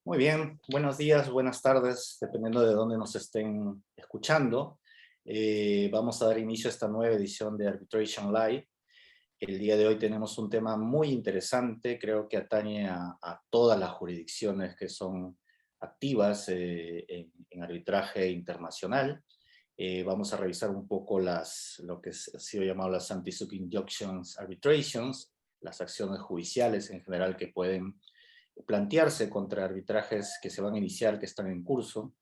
Muy bien, buenos días, buenas tardes, dependiendo de dónde nos estén escuchando. Vamos a dar inicio a esta nueva edición de Arbitration Live. El día de hoy tenemos un tema muy interesante, creo que atañe a todas las jurisdicciones que son activas en arbitraje internacional. Vamos a revisar un poco lo que ha sido llamado las anti-suit injunctions arbitrations, las acciones judiciales en general que pueden plantearse contra arbitrajes que se van a iniciar, que están en curso.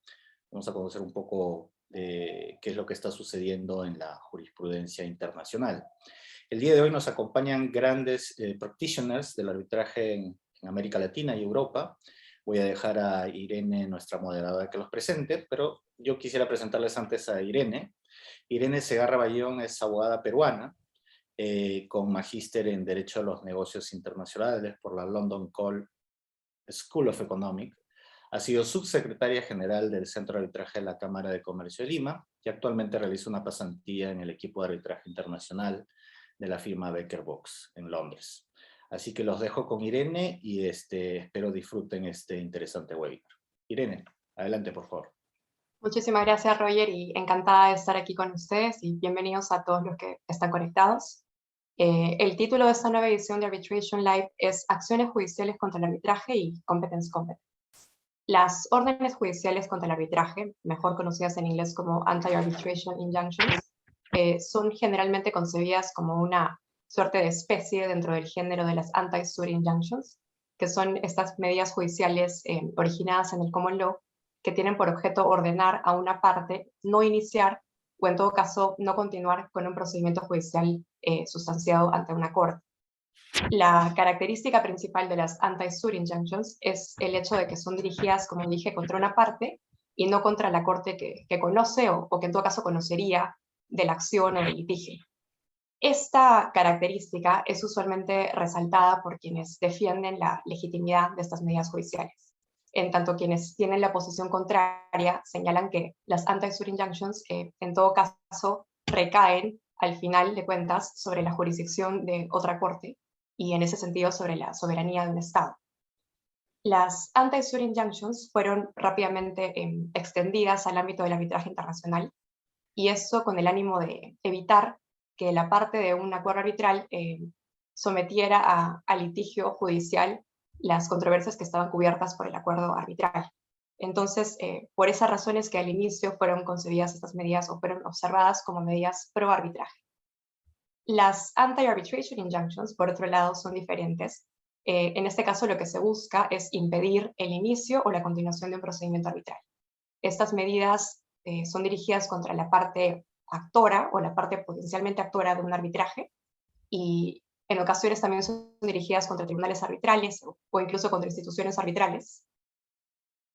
Vamos a conocer un poco de qué es lo que está sucediendo en la jurisprudencia internacional. El día de hoy nos acompañan grandes practitioners del arbitraje en América Latina y Europa. Voy a dejar a Irene, nuestra moderadora, que los presente, pero yo quisiera presentarles antes a Irene. Irene Segarra Bayón es abogada peruana, con magíster en Derecho a los Negocios Internacionales por la London School of Economics. Ha sido subsecretaria general del Centro de Arbitraje de la Cámara de Comercio de Lima y actualmente realiza una pasantía en el equipo de arbitraje internacional de la firma Becker Box en Londres. Así que los dejo con Irene y espero disfruten este interesante webinar. Irene, adelante por favor. Muchísimas gracias, Roger, y encantada de estar aquí con ustedes y bienvenidos a todos los que están conectados. El título de esta nueva edición de Arbitration Live es Acciones judiciales contra el arbitraje y Competence. Las órdenes judiciales contra el arbitraje, mejor conocidas en inglés como Anti-Arbitration Injunctions, son generalmente concebidas como una suerte de especie dentro del género de las Anti-Suit Injunctions, que son estas medidas judiciales originadas en el common law que tienen por objeto ordenar a una parte no iniciar o en todo caso no continuar con un procedimiento judicial sustanciado ante una corte. La característica principal de las anti-suit injunctions es el hecho de que son dirigidas, como dije, contra una parte y no contra la corte que conoce o que en todo caso conocería de la acción o del litigio. Esta característica es usualmente resaltada por quienes defienden la legitimidad de estas medidas judiciales. En tanto, quienes tienen la posición contraria señalan que las anti-suit injunctions en todo caso recaen al final de cuentas sobre la jurisdicción de otra corte y en ese sentido sobre la soberanía de un Estado. Las anti-suit injunctions fueron rápidamente extendidas al ámbito del arbitraje internacional y eso con el ánimo de evitar que la parte de un acuerdo arbitral sometiera a litigio judicial las controversias que estaban cubiertas por el acuerdo arbitral. Entonces, por esas razones que al inicio fueron concebidas estas medidas o fueron observadas como medidas pro arbitraje. Las anti-arbitration injunctions, por otro lado, son diferentes. En este caso, lo que se busca es impedir el inicio o la continuación de un procedimiento arbitral. Estas medidas son dirigidas contra la parte actora o la parte potencialmente actora de un arbitraje y en ocasiones también son dirigidas contra tribunales arbitrales o incluso contra instituciones arbitrales.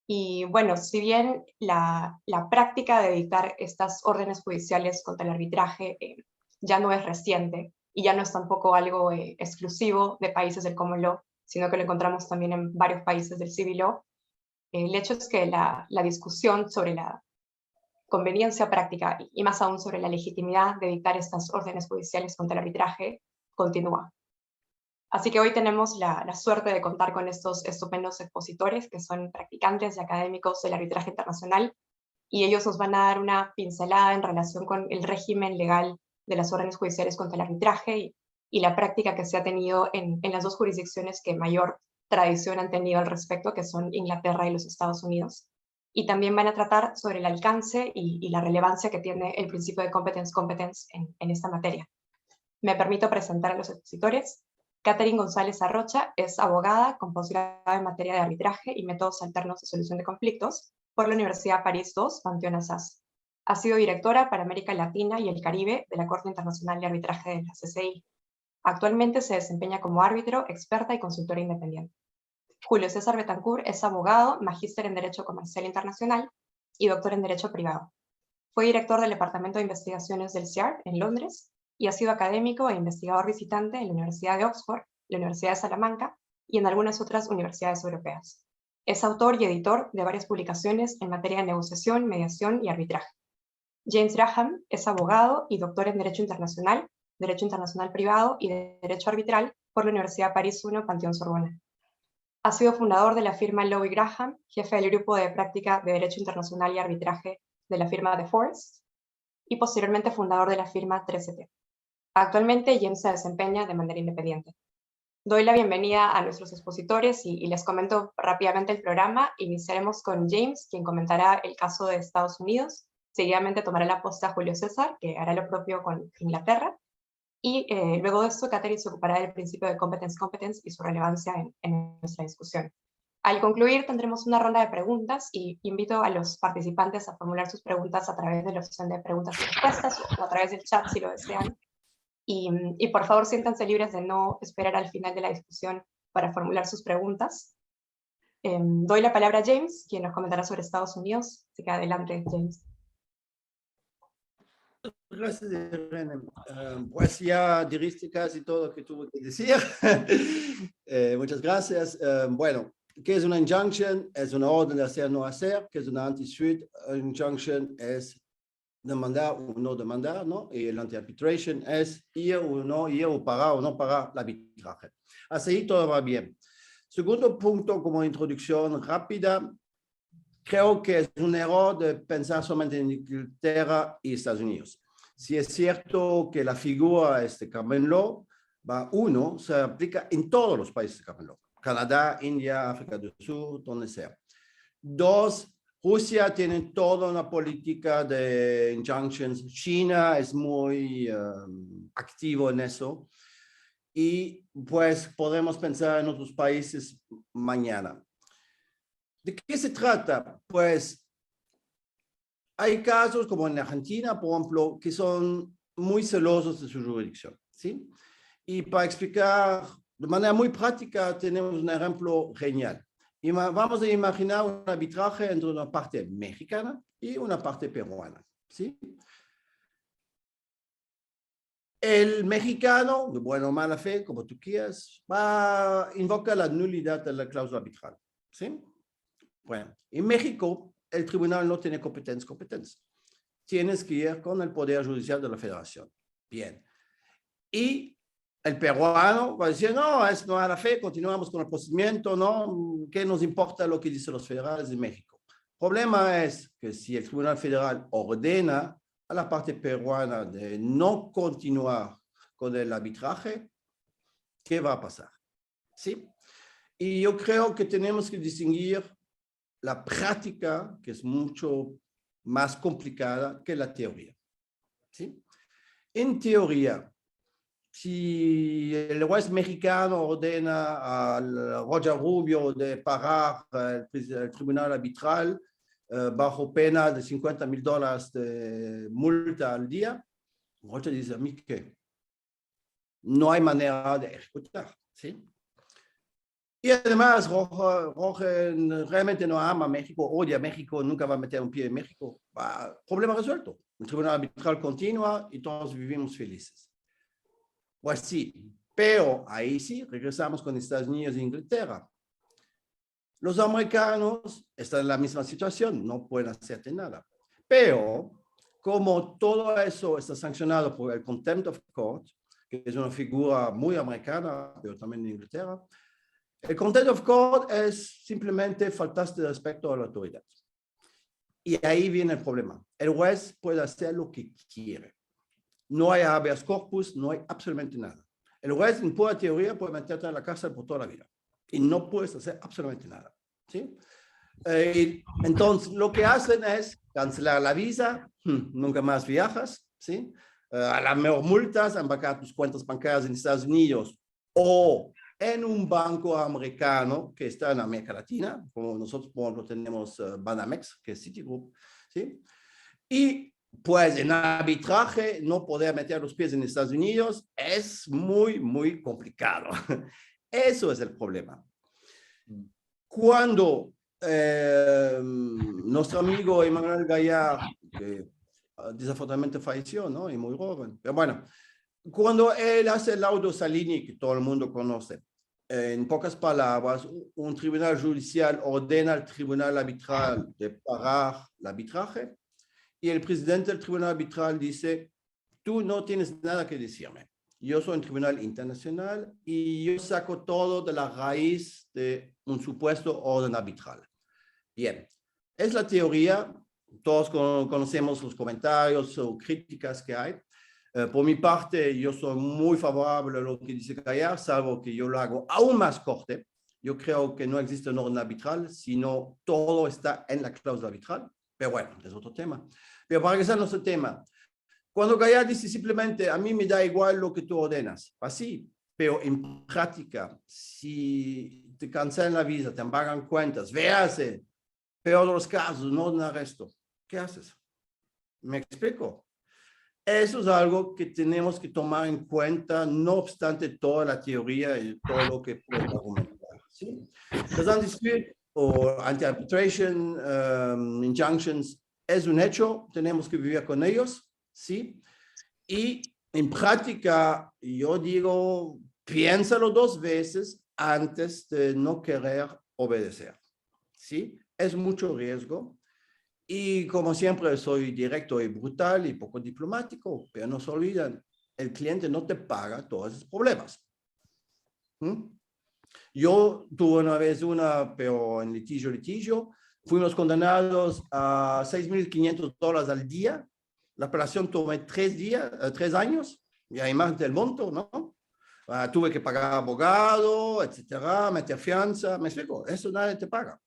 Y bueno, si bien la práctica de dictar estas órdenes judiciales contra el arbitraje ya no es reciente y ya no es tampoco algo exclusivo de países del common law, sino que lo encontramos también en varios países del civil law, el hecho es que la discusión sobre la conveniencia práctica y más aún sobre la legitimidad de dictar estas órdenes judiciales contra el arbitraje continúa. Así que hoy tenemos la suerte de contar con estos estupendos expositores que son practicantes y académicos del arbitraje internacional y ellos nos van a dar una pincelada en relación con el régimen legal de las órdenes judiciales contra el arbitraje y la práctica que se ha tenido en las dos jurisdicciones que mayor tradición han tenido al respecto, que son Inglaterra y los Estados Unidos. Y también van a tratar sobre el alcance y la relevancia que tiene el principio de competence en esta materia. Me permito presentar a los expositores. Catherine González Arrocha es abogada con posgrado en materia de arbitraje y métodos alternos de solución de conflictos por la Universidad París II, Panteón Assas. Ha sido directora para América Latina y el Caribe de la Corte Internacional de Arbitraje de la CCI. Actualmente se desempeña como árbitro, experta y consultora independiente. Julio César Betancourt es abogado, magíster en Derecho Comercial Internacional y doctor en Derecho Privado. Fue director del Departamento de Investigaciones del CIAR en Londres y ha sido académico e investigador visitante en la Universidad de Oxford, la Universidad de Salamanca y en algunas otras universidades europeas. Es autor y editor de varias publicaciones en materia de negociación, mediación y arbitraje. James Graham es abogado y doctor en Derecho Internacional Privado y Derecho Arbitral por la Universidad París I, Panteón Sorbona. Ha sido fundador de la firma Lowy Graham, jefe del grupo de práctica de Derecho Internacional y Arbitraje de la firma The Forest, y posteriormente fundador de la firma 13T. Actualmente James se desempeña de manera independiente. Doy la bienvenida a nuestros expositores y les comento rápidamente el programa. Iniciaremos con James, quien comentará el caso de Estados Unidos. Seguidamente tomará la posta Julio César, que hará lo propio con Inglaterra. Y luego de esto, Catherine se ocupará del principio de competence y su relevancia en nuestra discusión. Al concluir, tendremos una ronda de preguntas y invito a los participantes a formular sus preguntas a través de la opción de preguntas y respuestas o a través del chat si lo desean. Y por favor, siéntanse libres de no esperar al final de la discusión para formular sus preguntas. Doy la palabra a James, quien nos comentará sobre Estados Unidos. Así que adelante, James. Gracias, Irene. Pues ya dijiste casi todo lo que tuve que decir. Muchas gracias. Bueno, ¿qué es una injunction? Es una orden de hacer o no hacer. ¿Qué es una anti-suit? Injunction es demandar o no demandar, ¿no? Y el anti-arbitration es ir o no ir, o pagar o no pagar el arbitraje. Así todo va bien. Segundo punto, como introducción rápida, creo que es un error de pensar solamente en Inglaterra y Estados Unidos. Si es cierto que la figura de common law, uno, se aplica en todos los países de common law. Canadá, India, África del Sur, donde sea. Dos, Rusia tiene toda una política de injunctions. China es muy activo en eso. Y pues podemos pensar en otros países mañana. ¿De qué se trata? Pues hay casos como en Argentina, por ejemplo, que son muy celosos de su jurisdicción, ¿sí? Y para explicar de manera muy práctica, tenemos un ejemplo genial. Y vamos a imaginar un arbitraje entre una parte mexicana y una parte peruana, ¿sí? El mexicano, de buena o mala fe, como tú quieras, invoca la nulidad de la cláusula arbitral, ¿sí? Bueno, en México, el tribunal no tiene competencia. Tienes que ir con el Poder Judicial de la Federación. Bien. Y el peruano va a decir, no, es no a la fe, continuamos con el procedimiento, ¿no? ¿Qué nos importa lo que dicen los federales de México? El problema es que si el Tribunal Federal ordena a la parte peruana de no continuar con el arbitraje, ¿qué va a pasar? ¿Sí? Y yo creo que tenemos que distinguir la práctica, que es mucho más complicada que la teoría, ¿sí? En teoría, si el juez mexicano ordena al Roger Rubio de pagar el tribunal arbitral bajo pena de $50,000 de multa al día, Roger dice a mí que no hay manera de ejecutar, ¿sí? Y además, Roger realmente no ama México, odia México, nunca va a meter un pie en México. Problema resuelto. El tribunal arbitral continúa y todos vivimos felices. Pues sí, pero ahí sí, regresamos con Estados Unidos e Inglaterra. Los americanos están en la misma situación, no pueden hacerte nada. Pero, como todo eso está sancionado por el Contempt of Court, que es una figura muy americana, pero también en Inglaterra, el Contempt of Court es simplemente faltaste de respeto a la autoridad. Y ahí viene el problema. El juez puede hacer lo que quiere. No hay habeas corpus, no hay absolutamente nada. El juez, en pura teoría, puede meterte en la cárcel por toda la vida. Y no puedes hacer absolutamente nada, ¿sí? Entonces, lo que hacen es cancelar la visa, nunca más viajas, ¿sí? A la mejor multas, embarcar tus cuentas bancarias en Estados Unidos o en un banco americano que está en América Latina, como nosotros, por ejemplo, tenemos Banamex, que es Citigroup, ¿sí? Y pues en arbitraje no poder meter los pies en Estados Unidos es muy, muy complicado. Eso es el problema. Cuando nuestro amigo Emmanuel Gallard, que desafortunadamente falleció, ¿no? Y muy joven, pero bueno, cuando él hace el laudo Salini, que todo el mundo conoce, en pocas palabras, un tribunal judicial ordena al tribunal arbitral de parar el arbitraje y el presidente del tribunal arbitral dice, tú no tienes nada que decirme. Yo soy un tribunal internacional y yo saco todo de la raíz de un supuesto orden arbitral. Bien, es la teoría, todos conocemos los comentarios o críticas que hay. Por mi parte, yo soy muy favorable a lo que dice Gaillard, salvo que yo lo hago aún más corte. Yo creo que no existe un orden arbitral, sino todo está en la cláusula arbitral. Pero bueno, es otro tema. Pero para regresar a nuestro tema, cuando Gaillard dice simplemente, a mí me da igual lo que tú ordenas, así, pero en práctica, si te cancelan la visa, te embargan cuentas, véase, peor de los casos, no un arresto, ¿qué haces? ¿Me explico? Eso es algo que tenemos que tomar en cuenta, no obstante toda la teoría y todo lo que puede argumentar. ¿Sí? Los anti-dispute o anti-arbitration injunctions es un hecho, tenemos que vivir con ellos. ¿Sí? Y en práctica, yo digo, piénsalo 2 veces antes de no querer obedecer. ¿Sí? Es mucho riesgo. Y como siempre, soy directo y brutal y poco diplomático, pero no se olviden, el cliente no te paga todos esos problemas. Yo tuve una vez pero en litigio, fuimos condenados a $6,500 al día. La operación tomó 3 años, y además del monto, ¿no? Tuve que pagar abogado, etcétera, meter fianza, me explico, eso nadie te paga.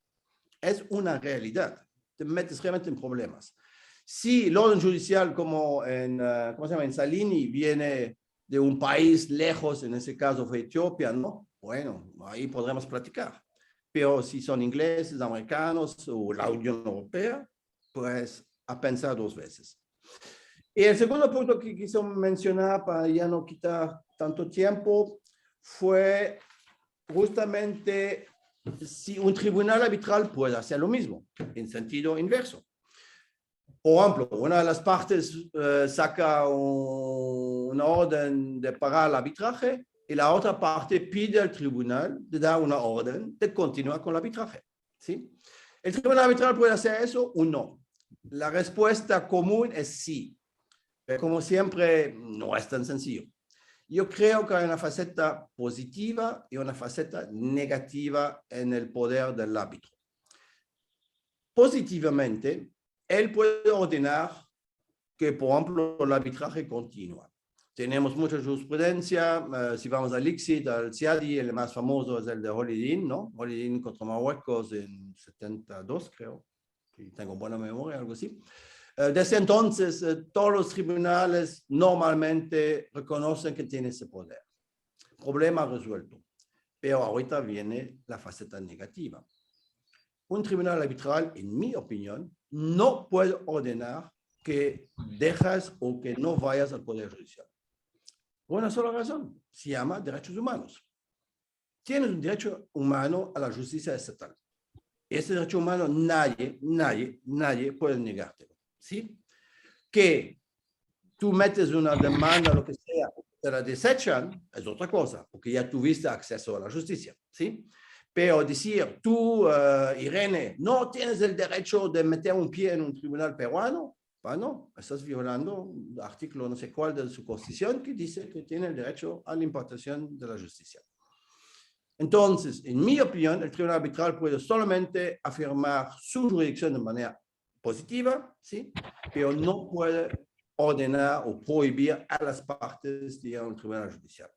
Es una realidad, te metes realmente en problemas. Si el orden judicial como en Salini viene de un país lejos, en ese caso fue Etiopía, ¿no? Bueno, ahí podremos platicar. Pero si son ingleses, americanos o la Unión Europea, pues a pensar 2 veces. Y el segundo punto que quise mencionar para ya no quitar tanto tiempo fue justamente si un tribunal arbitral puede hacer lo mismo, en sentido inverso. Por ejemplo, una de las partes saca una orden de pagar el arbitraje y la otra parte pide al tribunal de dar una orden de continuar con el arbitraje. ¿Sí? ¿El tribunal arbitral puede hacer eso o no? La respuesta común es sí. Pero como siempre, no es tan sencillo. Yo creo que hay una faceta positiva y una faceta negativa en el poder del árbitro. Positivamente, él puede ordenar que, por ejemplo, el arbitraje continúa. Tenemos mucha jurisprudencia, si vamos al ICSID, al CIADI, el más famoso es el de Holiday Inn, ¿no? Holiday Inn contra Marruecos en 72, creo, si tengo buena memoria, algo así. Desde entonces, todos los tribunales normalmente reconocen que tiene ese poder. Problema resuelto. Pero ahorita viene la faceta negativa. Un tribunal arbitral, en mi opinión, no puede ordenar que dejas o que no vayas al Poder Judicial. Por una sola razón, se llama derechos humanos. Tienes un derecho humano a la justicia estatal. Ese derecho humano nadie puede negártelo. ¿Sí? Que tú metes una demanda, lo que sea, te la desechan, es otra cosa, porque ya tuviste acceso a la justicia, ¿sí? Pero decir, tú, Irene, no tienes el derecho de meter un pie en un tribunal peruano, bueno, estás violando el artículo no sé cuál de su constitución que dice que tiene el derecho a la impartición de la justicia. Entonces, en mi opinión, el tribunal arbitral puede solamente afirmar su jurisdicción de manera positiva, ¿sí? Pero no puede ordenar o prohibir a las partes de ir a un tribunal judicial.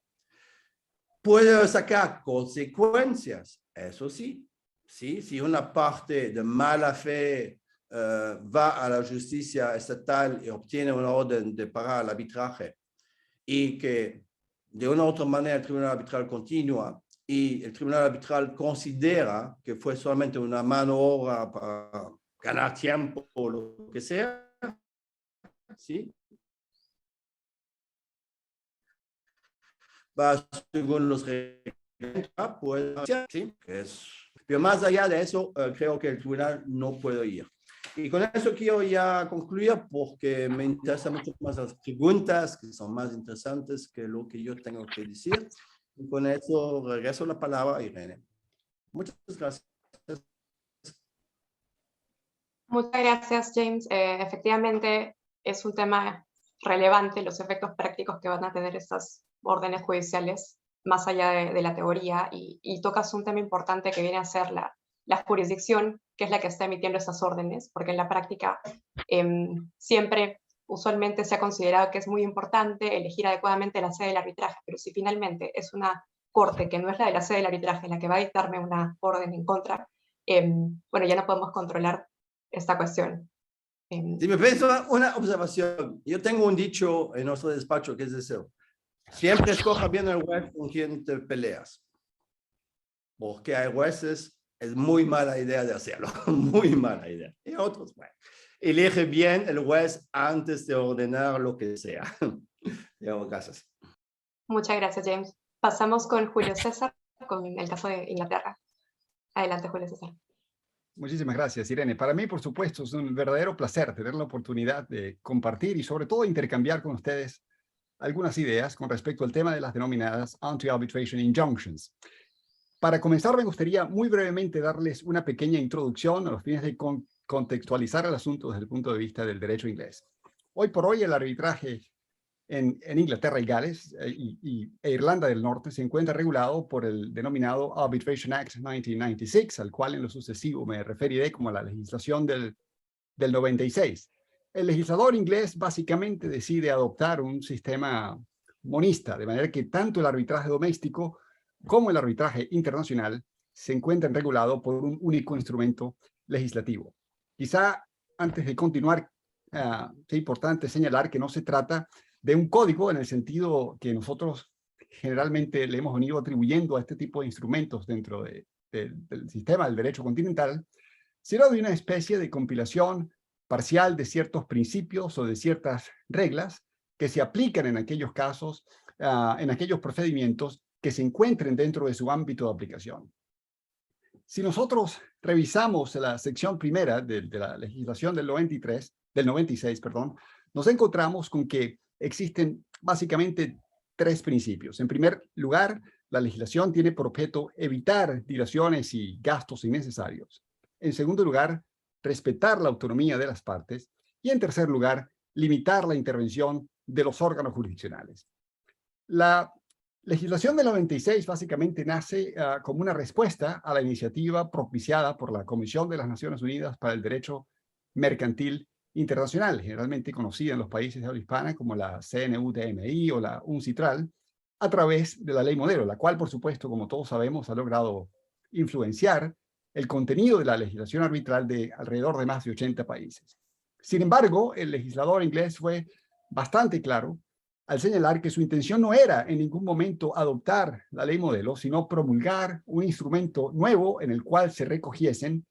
Puede sacar consecuencias, eso sí. ¿Sí? Si una parte de mala fe va a la justicia estatal y obtiene una orden de pagar el arbitraje y que de una u otra manera el tribunal arbitral continúa y el tribunal arbitral considera que fue solamente una mano obra para ganar tiempo o lo que sea, ¿sí? Va según los reglamentos, puede ser, ¿sí? Pero más allá de eso, creo que el tribunal no puede ir. Y con eso quiero ya concluir porque me interesan mucho más las preguntas que son más interesantes que lo que yo tengo que decir. Y con eso regreso la palabra a Irene. Muchas gracias. Muchas gracias, James. Efectivamente, es un tema relevante los efectos prácticos que van a tener estas órdenes judiciales más allá de la teoría y tocas un tema importante que viene a ser la jurisdicción, que es la que está emitiendo esas órdenes, porque en la práctica siempre, usualmente se ha considerado que es muy importante elegir adecuadamente la sede del arbitraje, pero si finalmente es una corte que no es la de la sede del arbitraje la que va a dictarme una orden en contra, bueno, ya no podemos controlar esta cuestión. Si me pienso una observación, yo tengo un dicho en nuestro despacho que es eso: siempre escoja bien el juez con quien te peleas, porque hay jueces, es muy mala idea de hacerlo, muy mala idea. Y otros, bueno, elige bien el juez antes de ordenar lo que sea. Gracias. Muchas gracias, James. Pasamos con Julio César, con el caso de Inglaterra. Adelante, Julio César. Muchísimas gracias, Irene. Para mí, por supuesto, es un verdadero placer tener la oportunidad de compartir y sobre todo intercambiar con ustedes algunas ideas con respecto al tema de las denominadas Anti-Arbitration Injunctions. Para comenzar, me gustaría muy brevemente darles una pequeña introducción a los fines de contextualizar el asunto desde el punto de vista del derecho inglés. Hoy por hoy, el arbitraje en Inglaterra y Gales e Irlanda del Norte se encuentra regulado por el denominado Arbitration Act 1996, al cual en lo sucesivo me referiré como la legislación del 96. El legislador inglés básicamente decide adoptar un sistema monista, de manera que tanto el arbitraje doméstico como el arbitraje internacional se encuentran regulados por un único instrumento legislativo. Quizá antes de continuar, es importante señalar que no se trata de un código en el sentido que nosotros generalmente le hemos venido atribuyendo a este tipo de instrumentos dentro del sistema del derecho continental, sino de una especie de compilación parcial de ciertos principios o de ciertas reglas que se aplican en aquellos casos, en aquellos procedimientos que se encuentren dentro de su ámbito de aplicación. Si nosotros revisamos la sección primera de la legislación del 96, nos encontramos con que existen básicamente tres principios. En primer lugar, la legislación tiene por objeto evitar dilaciones y gastos innecesarios. En segundo lugar, respetar la autonomía de las partes. Y en tercer lugar, limitar la intervención de los órganos jurisdiccionales. La legislación del 96 básicamente nace como una respuesta a la iniciativa propiciada por la Comisión de las Naciones Unidas para el Derecho Mercantil Internacional, generalmente conocida en los países de habla hispana como la CNUDMI o la UNCITRAL, a través de la ley modelo, la cual, por supuesto, como todos sabemos, ha logrado influenciar el contenido de la legislación arbitral de alrededor de más de 80 países. Sin embargo, el legislador inglés fue bastante claro al señalar que su intención no era en ningún momento adoptar la ley modelo, sino promulgar un instrumento nuevo en el cual se recogiesen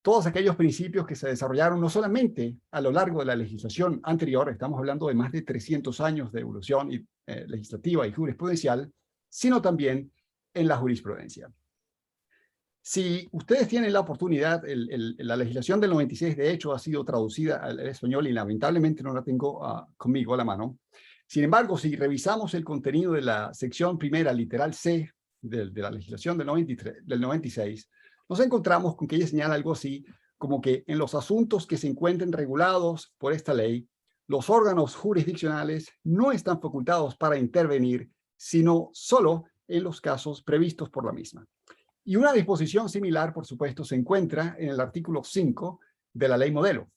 todos aquellos principios que se desarrollaron no solamente a lo largo de la legislación anterior, estamos hablando de más de 300 años de evolución legislativa y jurisprudencial, sino también en la jurisprudencia. Si ustedes tienen la oportunidad, la legislación del 96 de hecho ha sido traducida al español y lamentablemente no la tengo conmigo a la mano. Sin embargo, si revisamos el contenido de la sección primera, literal C, de la legislación del 96, nos encontramos con que ella señala algo así como que en los asuntos que se encuentren regulados por esta ley, los órganos jurisdiccionales no están facultados para intervenir, sino solo en los casos previstos por la misma. Y una disposición similar, por supuesto, se encuentra en el artículo 5 de la ley modelo.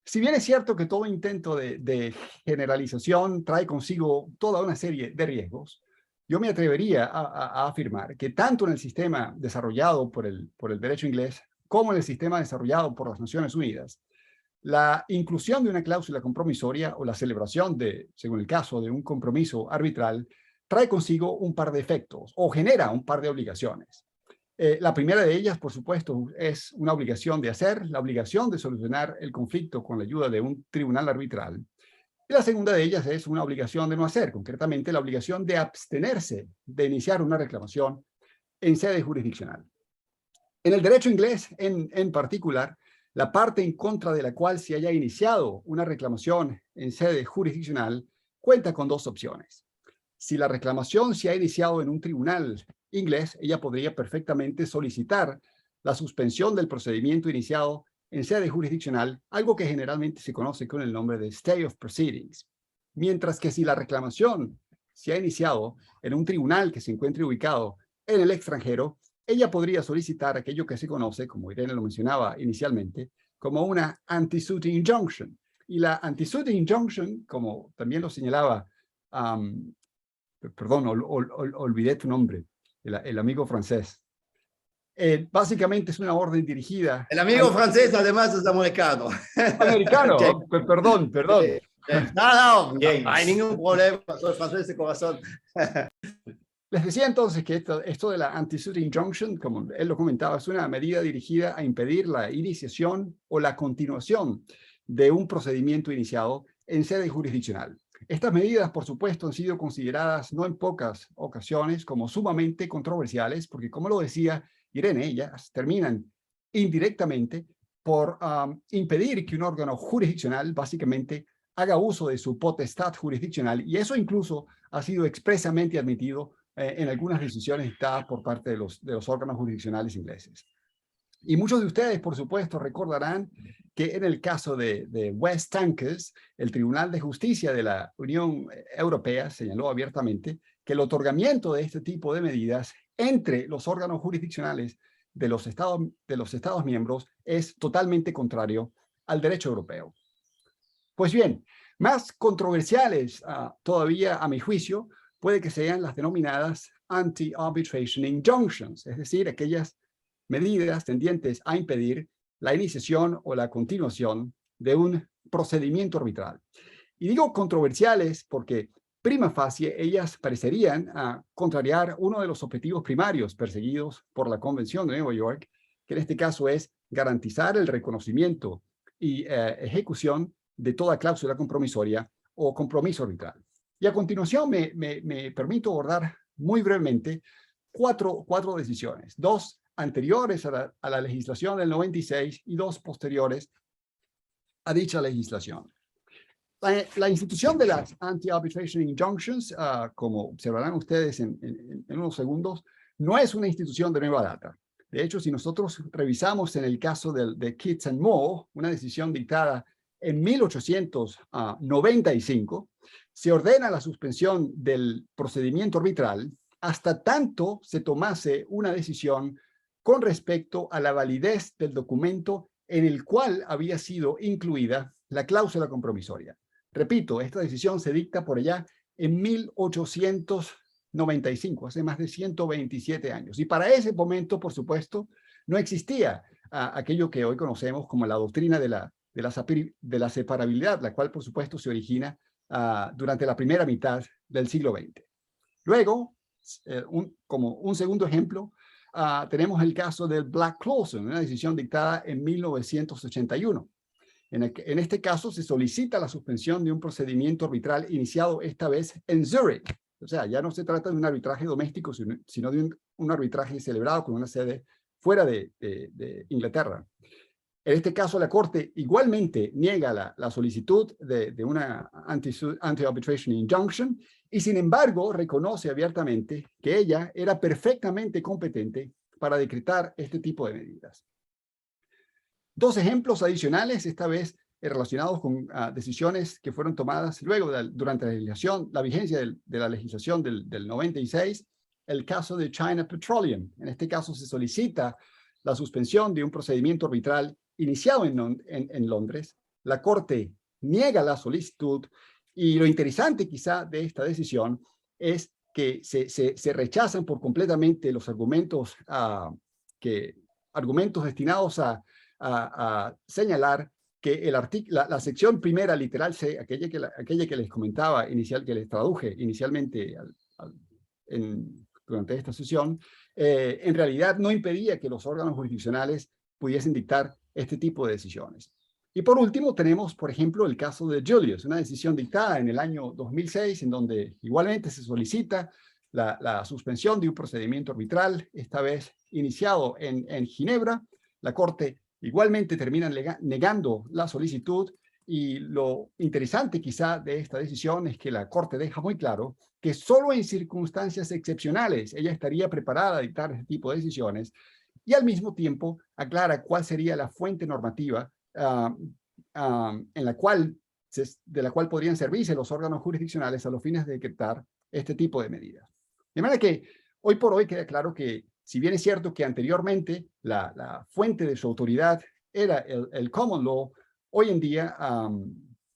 Si bien es cierto que todo intento de generalización trae consigo toda una serie de riesgos, yo me atrevería a afirmar que tanto en el sistema desarrollado por el derecho inglés como en el sistema desarrollado por las Naciones Unidas, la inclusión de una cláusula compromisoria o la celebración de, según el caso, de un compromiso arbitral trae consigo un par de efectos o genera un par de obligaciones. La primera de ellas, por supuesto, es una obligación de hacer, la obligación de solucionar el conflicto con la ayuda de un tribunal arbitral. Y la segunda de ellas es una obligación de no hacer, concretamente la obligación de abstenerse de iniciar una reclamación en sede jurisdiccional. En el derecho inglés, en particular, la parte en contra de la cual se haya iniciado una reclamación en sede jurisdiccional cuenta con dos opciones. Si la reclamación se ha iniciado en un tribunal inglés, ella podría perfectamente solicitar la suspensión del procedimiento iniciado en sede jurisdiccional, algo que generalmente se conoce con el nombre de stay of proceedings. mientras que si la reclamación se ha iniciado en un tribunal que se encuentre ubicado en el extranjero, ella podría solicitar aquello que se conoce, como Irene lo mencionaba inicialmente, como una anti-suit injunction. Y la anti-suit injunction, como también lo señalaba, perdón, olvidé tu nombre, el amigo francés. Básicamente es una orden dirigida. El amigo francés además es americano. Americano, perdón. No, hay ningún problema, soy francés de corazón. Les decía entonces que esto de la anti-suit injunction, como él lo comentaba, es una medida dirigida a impedir la iniciación o la continuación de un procedimiento iniciado en sede jurisdiccional. Estas medidas, por supuesto, han sido consideradas no en pocas ocasiones como sumamente controversiales, porque como lo decía Irene, ellas terminan indirectamente por impedir que un órgano jurisdiccional básicamente haga uso de su potestad jurisdiccional, y eso incluso ha sido expresamente admitido en algunas decisiones dictadas por parte de los órganos jurisdiccionales ingleses. Y muchos de ustedes, por supuesto, recordarán que en el caso de West Tankers, el Tribunal de Justicia de la Unión Europea señaló abiertamente que el otorgamiento de este tipo de medidas entre los órganos jurisdiccionales de los Estados miembros es totalmente contrario al derecho europeo. Pues bien, más controversiales todavía, a mi juicio, puede que sean las denominadas anti-arbitration injunctions, es decir, aquellas medidas tendientes a impedir la iniciación o la continuación de un procedimiento arbitral. Y digo controversiales porque prima facie ellas parecerían contrariar uno de los objetivos primarios perseguidos por la Convención de Nueva York, que en este caso es garantizar el reconocimiento y ejecución de toda cláusula compromisoria o compromiso arbitral. Y a continuación me permito abordar muy brevemente cuatro decisiones, dos anteriores a la legislación del 96 y dos posteriores a dicha legislación. La institución de las anti-arbitration injunctions, como observarán ustedes en unos segundos, no es una institución de nueva data. De hecho, si nosotros revisamos en el caso de Kitts and Moore, una decisión dictada en 1895, se ordena la suspensión del procedimiento arbitral hasta tanto se tomase una decisión con respecto a la validez del documento en el cual había sido incluida la cláusula compromisoria. Repito, esta decisión se dicta por allá en 1895, hace más de 127 años. Y para ese momento, por supuesto, no existía aquello que hoy conocemos como la doctrina de la separabilidad, la cual, por supuesto, se origina durante la primera mitad del siglo XX. Luego, como un segundo ejemplo, tenemos el caso del Black Clawson, una decisión dictada en 1981. En este caso se solicita la suspensión de un procedimiento arbitral iniciado esta vez en Zurich. O sea, ya no se trata de un arbitraje doméstico, sino de un arbitraje celebrado con una sede fuera de Inglaterra. En este caso, la Corte igualmente niega la solicitud de una anti-arbitration injunction y, sin embargo, reconoce abiertamente que ella era perfectamente competente para decretar este tipo de medidas. Dos ejemplos adicionales, esta vez relacionados con decisiones que fueron tomadas luego durante la vigencia de la legislación del 96, el caso de China Petroleum. En este caso se solicita la suspensión de un procedimiento arbitral iniciado en Londres. La Corte niega la solicitud y lo interesante quizá de esta decisión es que se rechazan por completamente los argumentos destinados a señalar que la sección primera literal C, aquella que les comentaba que les traduje inicialmente durante esta sesión, en realidad no impedía que los órganos jurisdiccionales pudiesen dictar este tipo de decisiones. Y por último tenemos, por ejemplo, el caso de Julius, una decisión dictada en el año 2006, en donde igualmente se solicita la suspensión de un procedimiento arbitral, esta vez iniciado en Ginebra. La Corte igualmente termina negando la solicitud, y lo interesante quizá de esta decisión es que la Corte deja muy claro que solo en circunstancias excepcionales ella estaría preparada a dictar este tipo de decisiones, y al mismo tiempo aclara cuál sería la fuente normativa en la cual de la cual podrían servirse los órganos jurisdiccionales a los fines de decretar este tipo de medidas. De manera que hoy por hoy queda claro que, si bien es cierto que anteriormente la fuente de su autoridad era el common law, hoy en día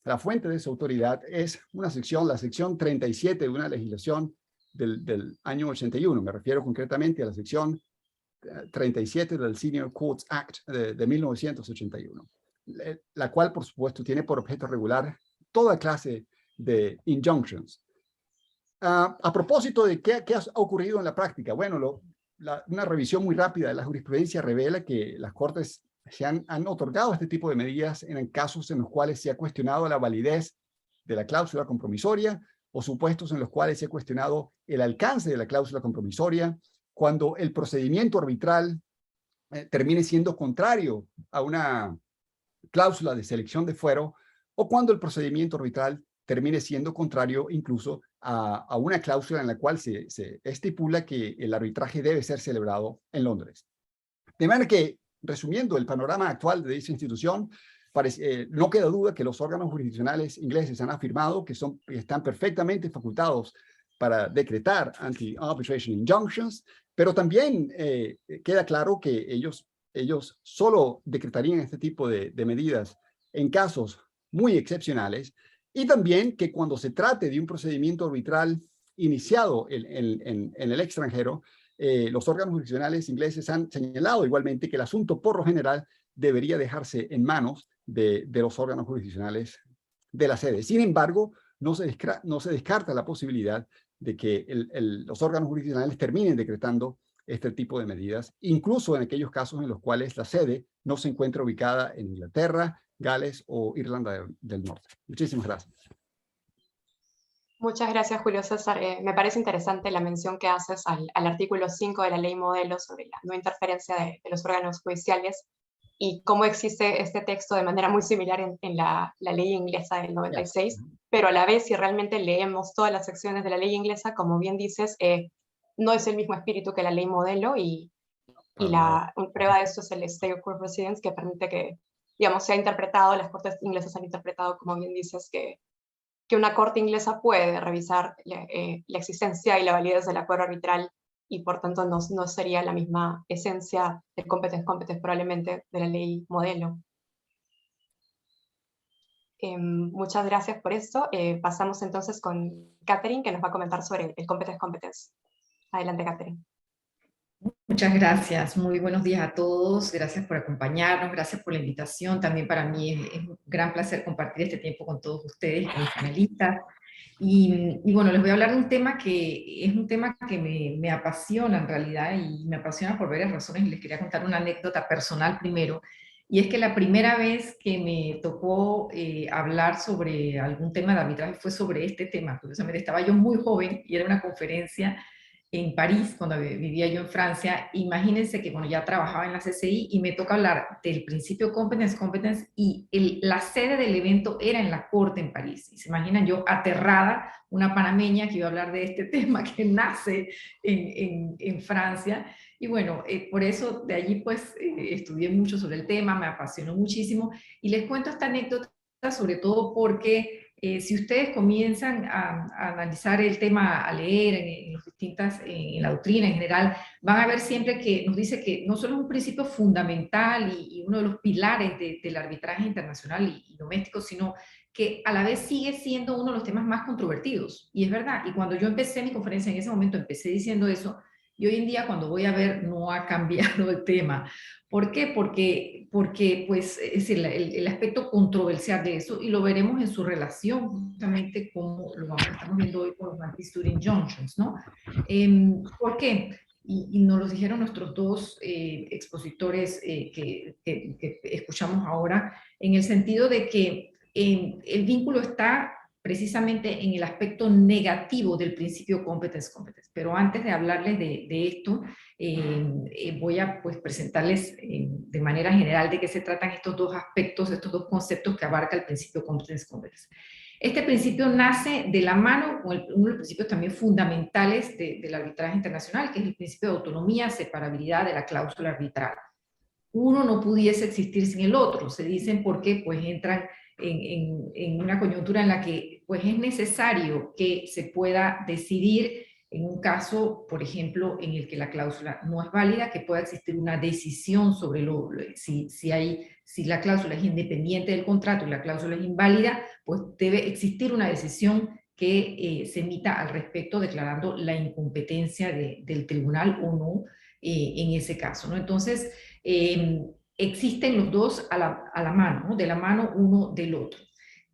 la fuente de su autoridad es una sección, la sección 37 de una legislación del año 81. Me refiero concretamente a la sección 37 del Senior Courts Act de 1981, la cual, por supuesto, tiene por objeto regular toda clase de injunctions. A propósito de qué ha ocurrido en la práctica, bueno, una revisión muy rápida de la jurisprudencia revela que las Cortes han otorgado este tipo de medidas en casos en los cuales se ha cuestionado la validez de la cláusula compromisoria o supuestos en los cuales se ha cuestionado el alcance de la cláusula compromisoria, cuando el procedimiento arbitral termine siendo contrario a una cláusula de selección de fuero, o cuando el procedimiento arbitral termine siendo contrario incluso a una cláusula en la cual se estipula que el arbitraje debe ser celebrado en Londres. De manera que, resumiendo el panorama actual de esa institución, no queda duda que los órganos jurisdiccionales ingleses han afirmado que están perfectamente facultados para decretar anti-arbitration injunctions, pero también queda claro que ellos solo decretarían este tipo de medidas en casos muy excepcionales, y también que cuando se trate de un procedimiento arbitral iniciado en el extranjero, los órganos jurisdiccionales ingleses han señalado igualmente que el asunto por lo general debería dejarse en manos de los órganos jurisdiccionales de la sede. Sin embargo, no se descarta la posibilidad de que los órganos jurisdiccionales terminen decretando este tipo de medidas, incluso en aquellos casos en los cuales la sede no se encuentra ubicada en Inglaterra, Gales o Irlanda del Norte. Muchísimas gracias. Muchas gracias, Julio César. Me parece interesante la mención que haces al artículo 5 de la ley modelo sobre la no interferencia de los órganos judiciales y cómo existe este texto de manera muy similar en la ley inglesa del 96, pero a la vez, si realmente leemos todas las secciones de la ley inglesa, como bien dices, no es el mismo espíritu que la ley modelo, y la prueba de esto es el Stay of Court Proceedings, que permite que, digamos, se ha interpretado, las cortes inglesas han interpretado, como bien dices, que una corte inglesa puede revisar la existencia y la validez del acuerdo arbitral, y por tanto no sería la misma esencia del competence probablemente de la ley modelo. Muchas gracias por esto. Pasamos entonces con Catherine, que nos va a comentar sobre el competence. Adelante, Catherine. Muchas gracias, muy buenos días a todos, gracias por acompañarnos, gracias por la invitación. También para mí es un gran placer compartir este tiempo con todos ustedes, con los panelistas. Y bueno, les voy a hablar de un tema que es un tema que me apasiona en realidad, y me apasiona por varias razones, y les quería contar una anécdota personal primero. Y es que la primera vez que me tocó hablar sobre algún tema de arbitraje fue sobre este tema. Curiosamente estaba yo muy joven y era una conferencia en París, cuando vivía yo en Francia. Imagínense que, bueno, ya trabajaba en la CCI y me toca hablar del principio competence, y la sede del evento era en la corte en París. Y se imaginan yo aterrada, una panameña que iba a hablar de este tema que nace en Francia. Y bueno, por eso de allí pues estudié mucho sobre el tema, me apasionó muchísimo, y les cuento esta anécdota sobre todo porque si ustedes comienzan a analizar el tema, a leer en la doctrina en general, van a ver siempre que nos dice que no solo es un principio fundamental y uno de los pilares del arbitraje internacional y doméstico, sino que a la vez sigue siendo uno de los temas más controvertidos. Y es verdad, y cuando yo empecé mi conferencia en ese momento, empecé diciendo eso, y hoy en día cuando voy a ver no ha cambiado el tema. ¿Por qué? Porque pues, es decir, el aspecto controversial de eso, y lo veremos en su relación justamente como lo estamos viendo hoy con los anti-suit injunctions, ¿no? ¿Por qué? Y nos lo dijeron nuestros dos expositores que escuchamos ahora, en el sentido de que el vínculo está precisamente en el aspecto negativo del principio competence. Pero antes de hablarles de esto, voy a pues, presentarles de manera general de qué se tratan estos dos aspectos, estos dos conceptos que abarca el principio competence. Este principio nace de la mano con uno de los principios también fundamentales del arbitraje internacional, que es el principio de autonomía, separabilidad de la cláusula arbitral. Uno no pudiese existir sin el otro, se dicen porque pues entran en una coyuntura en la que pues, es necesario que se pueda decidir en un caso, por ejemplo, en el que la cláusula no es válida, que pueda existir una decisión sobre si la cláusula es independiente del contrato y la cláusula es inválida, pues debe existir una decisión que se emita al respecto, declarando la incompetencia del tribunal o no en ese caso, ¿no? Entonces, existen los dos a la mano, ¿no? De la mano uno del otro.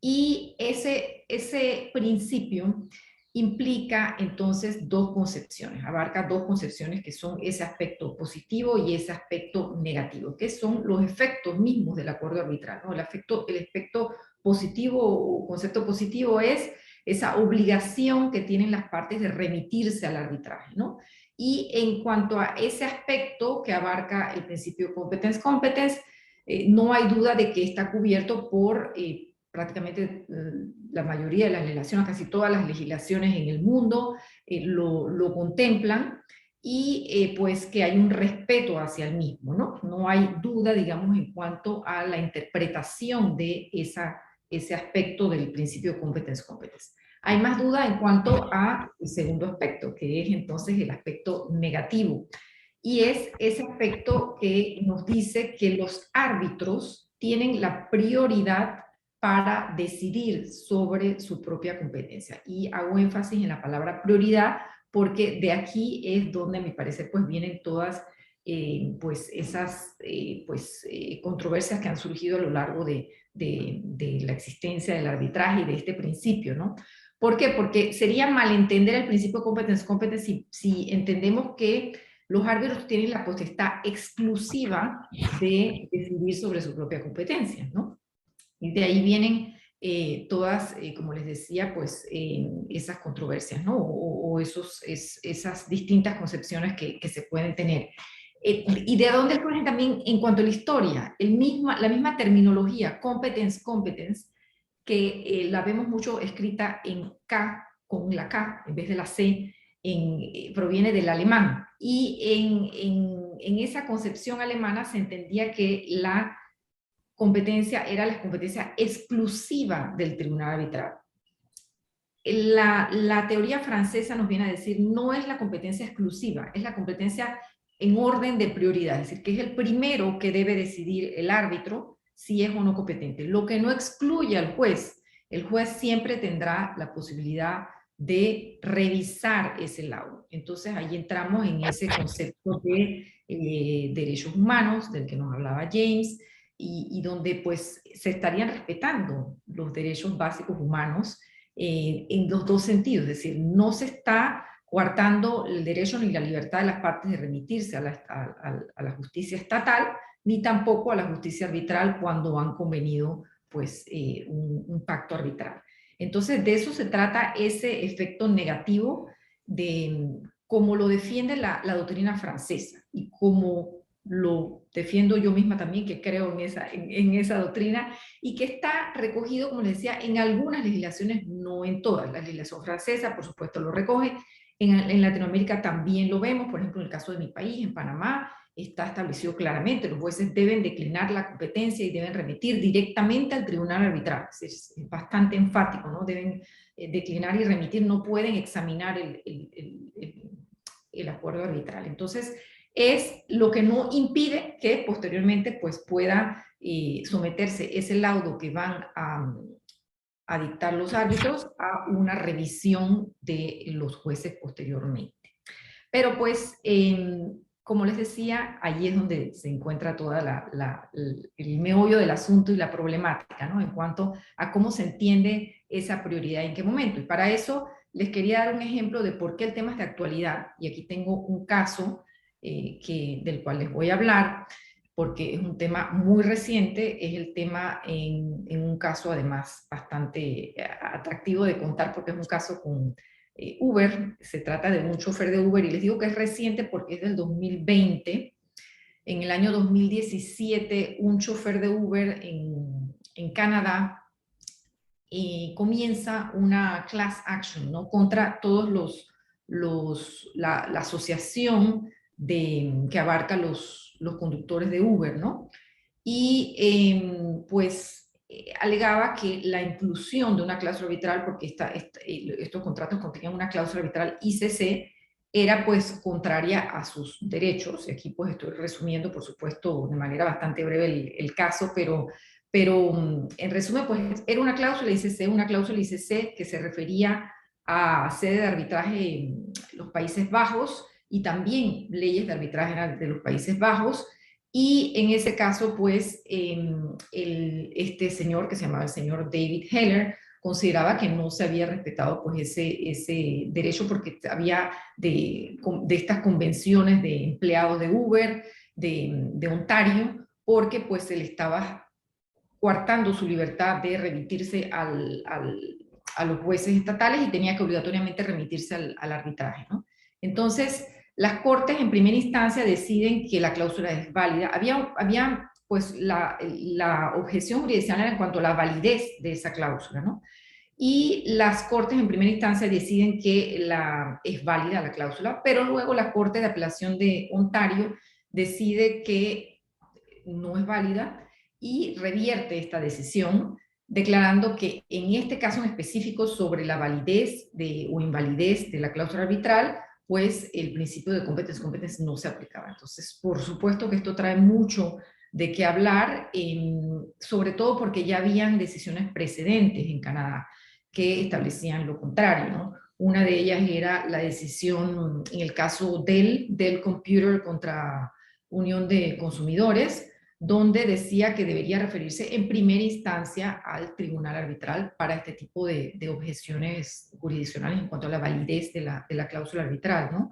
Y ese principio implica entonces dos concepciones, abarca dos concepciones que son ese aspecto positivo y ese aspecto negativo, que son los efectos mismos del acuerdo arbitral, ¿no? El aspecto positivo o concepto positivo es esa obligación que tienen las partes de remitirse al arbitraje, ¿no? Y en cuanto a ese aspecto que abarca el principio competence, no hay duda de que está cubierto por prácticamente la mayoría de las legislaciones, casi todas las legislaciones en el mundo lo contemplan, y pues que hay un respeto hacia el mismo, ¿no? No hay duda, digamos, en cuanto a la interpretación de ese aspecto del principio competence. Hay más duda en cuanto al segundo aspecto, que es entonces el aspecto negativo, y es ese aspecto que nos dice que los árbitros tienen la prioridad para decidir sobre su propia competencia. Y hago énfasis en la palabra prioridad porque de aquí es donde, a mi parecer, pues vienen todas pues esas controversias que han surgido a lo largo de la existencia del arbitraje y de este principio, ¿no? ¿Por qué? Porque sería malentender el principio competence si entendemos que los árbitros tienen la potestad exclusiva de decidir sobre su propia competencia, ¿no? Y de ahí vienen todas, como les decía, pues esas controversias, ¿no? O esas distintas concepciones que se pueden tener. ¿Y de dónde surgen también en cuanto a la historia? La misma terminología, competence, que la vemos mucho escrita en K, con la K en vez de la C, proviene del alemán. Y en esa concepción alemana se entendía que la competencia era la competencia exclusiva del tribunal arbitral. La teoría francesa nos viene a decir no es la competencia exclusiva, es la competencia en orden de prioridad, es decir, que es el primero que debe decidir el árbitro si es o no competente. Lo que no excluye al juez. El juez siempre tendrá la posibilidad de revisar ese laudo. Entonces ahí entramos en ese concepto de derechos humanos del que nos hablaba James, y donde pues se estarían respetando los derechos básicos humanos en los dos sentidos, es decir, no se está coartando el derecho ni la libertad de las partes de remitirse a la justicia estatal, ni tampoco a la justicia arbitral cuando han convenido pues, un pacto arbitral. Entonces, de eso se trata ese efecto negativo de cómo lo defiende la doctrina francesa y cómo lo defiendo yo misma también, que creo en esa doctrina, y que está recogido, como les decía, en algunas legislaciones, no en todas. La legislación francesa, por supuesto, lo recoge. En Latinoamérica también lo vemos, por ejemplo, en el caso de mi país, en Panamá, está establecido claramente, los jueces deben declinar la competencia y deben remitir directamente al tribunal arbitral. Es bastante enfático, ¿no? Deben declinar y remitir, no pueden examinar el acuerdo arbitral. Entonces, es lo que no impide que posteriormente pues, pueda someterse ese laudo que van a dictar los árbitros a una revisión de los jueces posteriormente. Pero pues, como les decía, allí es donde se encuentra toda el meollo del asunto y la problemática, ¿no? En cuanto a cómo se entiende esa prioridad en qué momento. Y para eso les quería dar un ejemplo de por qué el tema es de actualidad. Y aquí tengo un caso del cual les voy a hablar, porque es un tema muy reciente, es el tema en un caso además bastante atractivo de contar, porque es un caso con Uber. Se trata de un chofer de Uber, y les digo que es reciente porque es del 2020. En el año 2017, un chofer de Uber en Canadá comienza una class action, ¿no? Contra todos la asociación que abarca los conductores de Uber, ¿no? Y pues alegaba que la inclusión de una cláusula arbitral, porque estos contratos contenían una cláusula arbitral ICC, era pues contraria a sus derechos. Y aquí pues estoy resumiendo, por supuesto, de manera bastante breve el caso, pero en resumen, pues era una cláusula ICC que se refería a sede de arbitraje en los Países Bajos y también leyes de arbitraje de los Países Bajos. Y en ese caso, pues, este señor, que se llamaba el señor David Heller, consideraba que no se había respetado pues, ese derecho porque había de estas convenciones de empleados de Uber, de Ontario, porque pues se le estaba coartando su libertad de remitirse a los jueces estatales y tenía que obligatoriamente remitirse al arbitraje, ¿no? Entonces, las cortes en primera instancia deciden que la cláusula es válida. Había pues la objeción jurisdiccional en cuanto a la validez de esa cláusula, ¿no? Y las cortes en primera instancia deciden que es válida la cláusula, pero luego la Corte de Apelación de Ontario decide que no es válida y revierte esta decisión, declarando que en este caso en específico sobre la validez o invalidez de la cláusula arbitral, pues el principio de competence no se aplicaba. Entonces, por supuesto que esto trae mucho de qué hablar, sobre todo porque ya habían decisiones precedentes en Canadá que establecían lo contrario, ¿no? Una de ellas era la decisión en el caso Dell Computer contra Unión de Consumidores, donde decía que debería referirse en primera instancia al tribunal arbitral para este tipo de objeciones jurisdiccionales en cuanto a la validez de la cláusula arbitral, ¿no?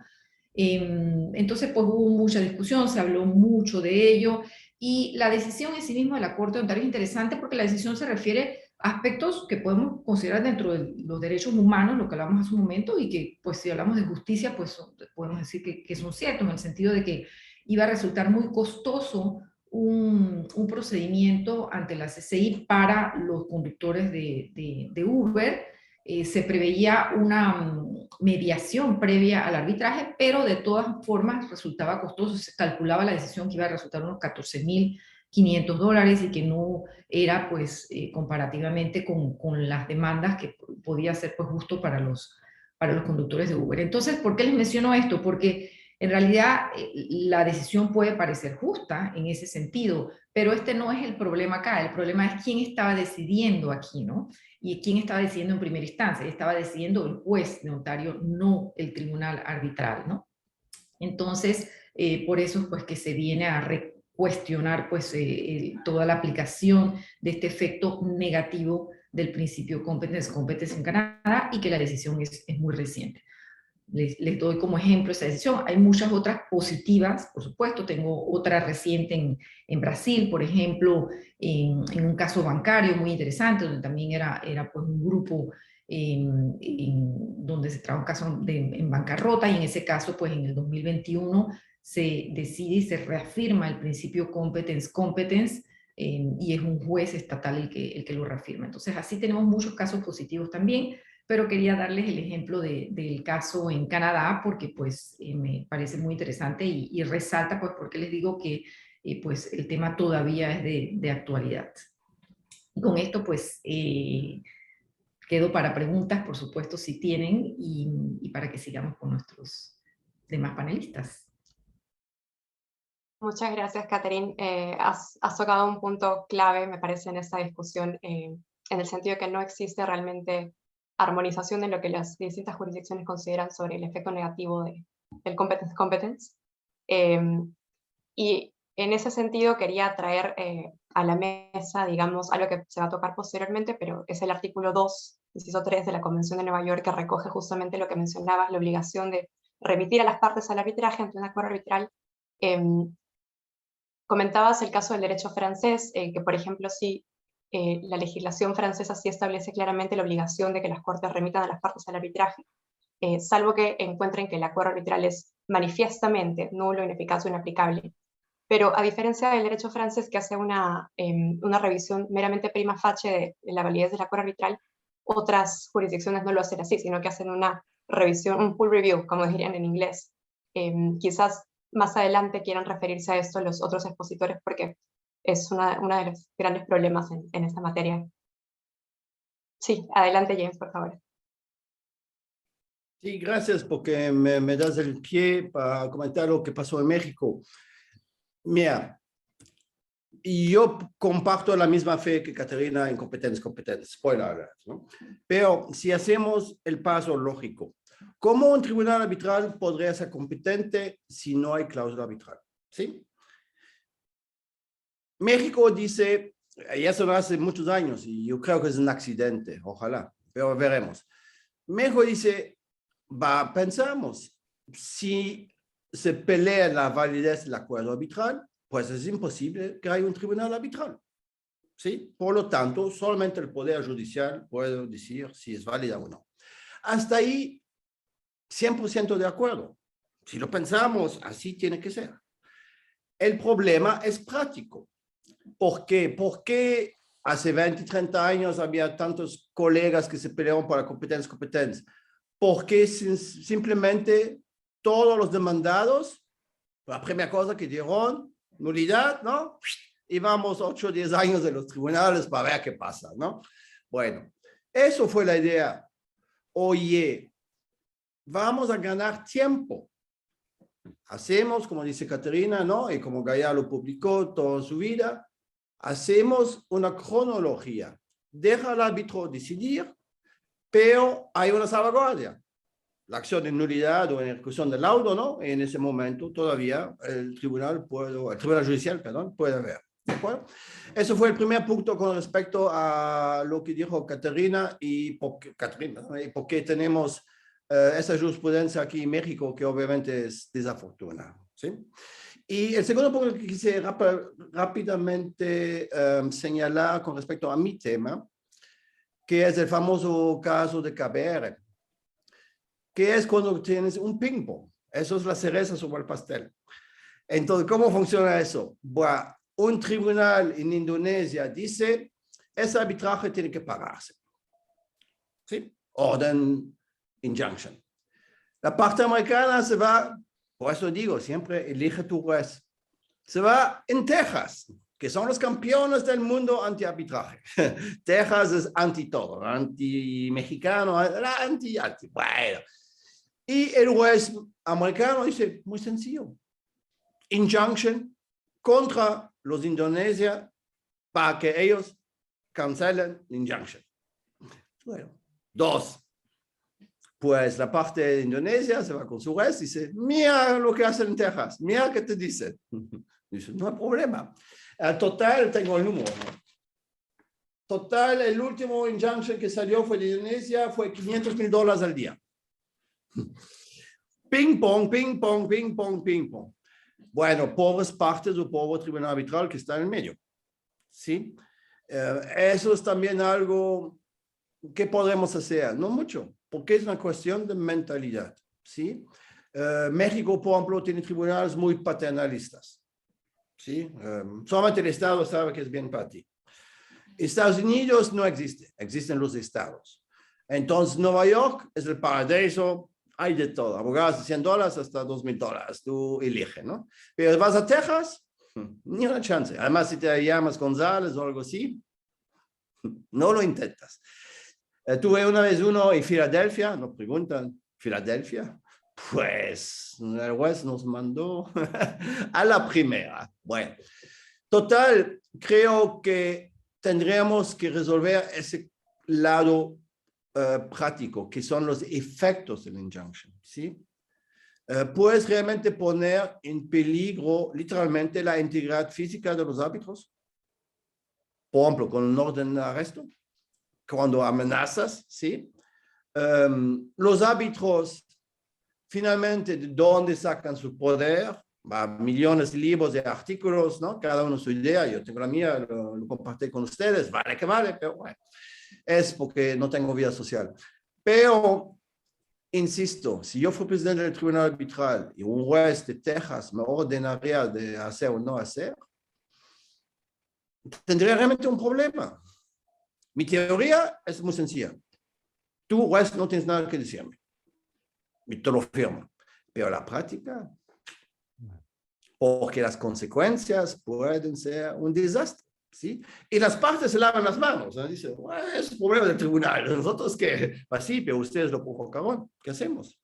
Entonces, pues hubo mucha discusión, se habló mucho de ello, y la decisión en sí misma de la Corte de Ontario es interesante porque la decisión se refiere a aspectos que podemos considerar dentro de los derechos humanos, lo que hablamos hace un momento, y que, pues si hablamos de justicia, pues podemos decir que son ciertos, en el sentido de que iba a resultar muy costoso un procedimiento ante la CCI para los conductores de Uber. Se preveía una mediación previa al arbitraje, pero de todas formas resultaba costoso. Se calculaba la decisión que iba a resultar unos $14,500 y que no era pues comparativamente con las demandas que podía ser pues justo para los conductores de Uber. Entonces, ¿por qué les menciono esto? Porque en realidad la decisión puede parecer justa en ese sentido, pero este no es el problema acá. El problema es quién estaba decidiendo aquí, ¿no? Y quién estaba decidiendo en primera instancia. Estaba decidiendo el juez de Ontario, no el tribunal arbitral, ¿no? Entonces, por eso pues que se viene a cuestionar pues toda la aplicación de este efecto negativo del principio competence en Canadá, y que la decisión es muy reciente. Les doy como ejemplo esa decisión. Hay muchas otras positivas, por supuesto. Tengo otra reciente en Brasil, por ejemplo, en un caso bancario muy interesante, donde también era pues un grupo donde se traba un caso en bancarrota, y en ese caso, pues en el 2021 se decide y se reafirma el principio competence, y es un juez estatal el que lo reafirma. Entonces, así tenemos muchos casos positivos también, pero quería darles el ejemplo del caso en Canadá porque pues me parece muy interesante y resalta pues porque les digo que pues el tema todavía es de actualidad. Y con esto pues quedo para preguntas, por supuesto, si tienen, y para que sigamos con nuestros demás panelistas. Muchas gracias, Catherine. Has tocado un punto clave, me parece, en esta discusión, en el sentido de que no existe realmente armonización de lo que las distintas jurisdicciones consideran sobre el efecto negativo del competence. Y en ese sentido quería traer a la mesa, digamos, algo que se va a tocar posteriormente, pero es el artículo 2, inciso 3 de la Convención de Nueva York, que recoge justamente lo que mencionabas, la obligación de remitir a las partes al arbitraje ante un acuerdo arbitral. Comentabas el caso del derecho francés, que por ejemplo sí, la legislación francesa sí establece claramente la obligación de que las cortes remitan a las partes al arbitraje, salvo que encuentren que el acuerdo arbitral es manifiestamente nulo, ineficaz o inaplicable. Pero a diferencia del derecho francés, que hace una revisión meramente prima facie de la validez del acuerdo arbitral, otras jurisdicciones no lo hacen así, sino que hacen una revisión, un full review, como dirían en inglés. Quizás más adelante quieran referirse a esto los otros expositores, porque es uno de los grandes problemas en esta materia. Sí, adelante James, por favor. Sí, gracias porque me das el pie para comentar lo que pasó en México. Mira, yo comparto la misma fe que Caterina en competencia, spoiler alert, ¿no? Pero si hacemos el paso lógico, ¿cómo un tribunal arbitral podría ser competente si no hay cláusula arbitral? ¿Sí? México dice, y eso hace muchos años, y yo creo que es un accidente, ojalá, pero veremos. México dice, pensamos, si se pelea la validez del acuerdo arbitral, pues es imposible que haya un tribunal arbitral. ¿Sí? Por lo tanto, solamente el Poder Judicial puede decir si es válida o no. Hasta ahí, 100% de acuerdo. Si lo pensamos, así tiene que ser. El problema es práctico. ¿Por qué? Porque hace 20, 30 años había tantos colegas que se pelearon por la competencia. Porque simplemente todos los demandados, la primera cosa que dijeron, nulidad, ¿no? Y vamos 8 o 10 años de los tribunales para ver qué pasa, ¿no? Bueno, eso fue la idea. Oye, vamos a ganar tiempo. Hacemos, como dice Caterina, ¿no? Y como Gaia lo publicó toda su vida, hacemos una cronología. Deja al árbitro decidir, pero hay una salvaguardia. La acción de nulidad o en ejecución del laudo, ¿no? En ese momento todavía el tribunal judicial, perdón, puede ver. ¿De acuerdo? Eso fue el primer punto con respecto a lo que dijo Caterina y por qué tenemos esa jurisprudencia aquí en México que obviamente es desafortunada. ¿Sí? Y el segundo punto que quise rápidamente señalar con respecto a mi tema, que es el famoso caso de KBR, que es cuando tienes un ping-pong. Eso es la cereza sobre el pastel. Entonces, ¿cómo funciona eso? Bueno, un tribunal en Indonesia dice, ese arbitraje tiene que pagarse. ¿Sí? Orden, injunction. La parte americana se va, por eso digo, siempre elige tu juez. Se va en Texas, que son los campeones del mundo anti-arbitraje. Texas es anti todo, anti-mexicano, anti. Bueno. Y el juez americano dice, muy sencillo, injunction contra los indonesios para que ellos cancelen la injunction. Bueno, 2. Pues la parte de Indonesia se va con su juez y dice, mira lo que hacen en Texas, mira qué te dicen. Dice, no hay problema. Total, tengo el número. Total, el último injunction que salió fue de Indonesia, fue $500,000 al día. Ping pong, ping pong, ping pong, ping pong. Bueno, pobres partes o pobre tribunal arbitral que está en el medio. ¿Sí? Eso es también algo que podemos hacer, no mucho, porque es una cuestión de mentalidad. ¿Sí? México, por ejemplo, tiene tribunales muy paternalistas. ¿Sí? Solamente el Estado sabe que es bien para ti. Estados Unidos no existe, existen los estados. Entonces, Nueva York es el paraíso, hay de todo, abogados de $100 hasta $2,000, tú eliges, ¿no? Pero vas a Texas, ni una chance. Además, si te llamas González o algo así, no lo intentas. Tuve una vez uno en Filadelfia, nos preguntan, ¿Filadelfia? Pues el juez nos mandó a la primera. Bueno, total, creo que tendríamos que resolver ese lado práctico, que son los efectos de la injunction, ¿sí? ¿Puedes realmente poner en peligro literalmente la integridad física de los árbitros? Por ejemplo, con un orden de arresto, cuando amenazas, ¿sí? Los árbitros, finalmente, ¿de dónde sacan su poder? Millones de libros de artículos, ¿no? Cada uno su idea, yo tengo la mía, lo compartí con ustedes, vale que vale, pero bueno, es porque no tengo vida social. Pero, insisto, si yo fuera presidente del tribunal arbitral y un juez de Texas me ordenaría de hacer o no hacer, tendría realmente un problema. Mi teoría es muy sencilla. Tú, juez, no tienes nada que decirme. Y te lo firmo. Pero la práctica, porque las consecuencias pueden ser un desastre, ¿sí? Y las partes se lavan las manos, ¿no? Dicen, bueno, es un problema del tribunal, nosotros que, pues sí, pero ustedes lo provocaron, ¿qué hacemos?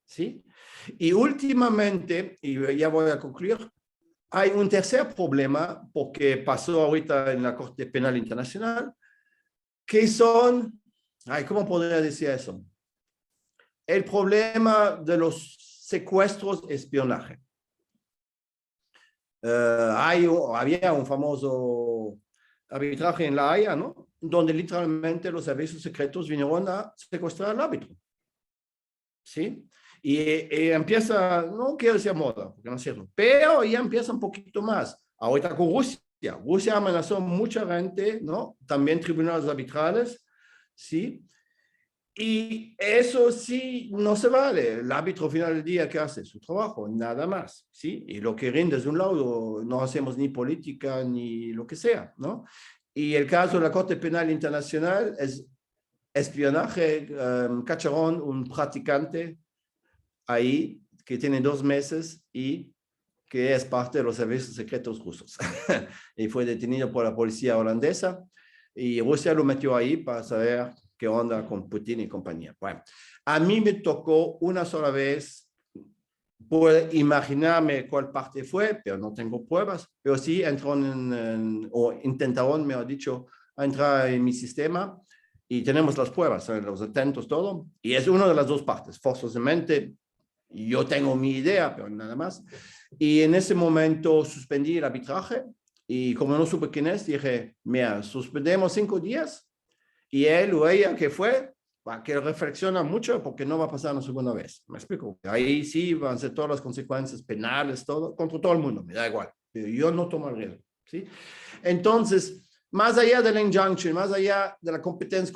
¿Sí? Y últimamente, y ya voy a concluir, hay un tercer problema, porque pasó ahorita en la Corte Penal Internacional, que son, ¿cómo podría decir eso? El problema de los secuestros, espionaje. Había un famoso arbitraje en La Haya, ¿no? Donde literalmente los servicios secretos vinieron a secuestrar al árbitro. ¿Sí? Y empieza, no quiero decir moda, porque no es cierto, pero ya empieza un poquito más. Ahorita con Rusia. Rusia amenazó mucha gente, ¿no? También tribunales arbitrales, ¿sí? Y eso sí no se vale. El árbitro al final del día, ¿qué hace? Su trabajo, nada más, ¿sí? Y lo que rinde de un lado, no hacemos ni política ni lo que sea, ¿no? Y el caso de la Corte Penal Internacional es espionaje, cacharon un practicante ahí que tiene 2 meses y que es parte de los servicios secretos rusos. Y fue detenido por la policía holandesa y Rusia lo metió ahí para saber qué onda con Putin y compañía. Bueno, a mí me tocó una sola vez, puedo imaginarme cuál parte fue, pero no tengo pruebas, pero sí entraron o intentaron, mejor dicho, entrar en mi sistema y tenemos las pruebas, los atentos, todo, y es una de las dos partes, forzosamente. Yo tengo mi idea, pero nada más. Y en ese momento suspendí el arbitraje y como no supe quién es, dije, mira, suspendemos 5 días y él o ella que fue, que reflexiona mucho porque no va a pasar una segunda vez. ¿Me explico? Ahí sí van a ser todas las consecuencias penales, todo, contra todo el mundo, me da igual. Pero yo no tomo el riesgo, ¿sí? Entonces, más allá de la injunction, más allá de la competencia,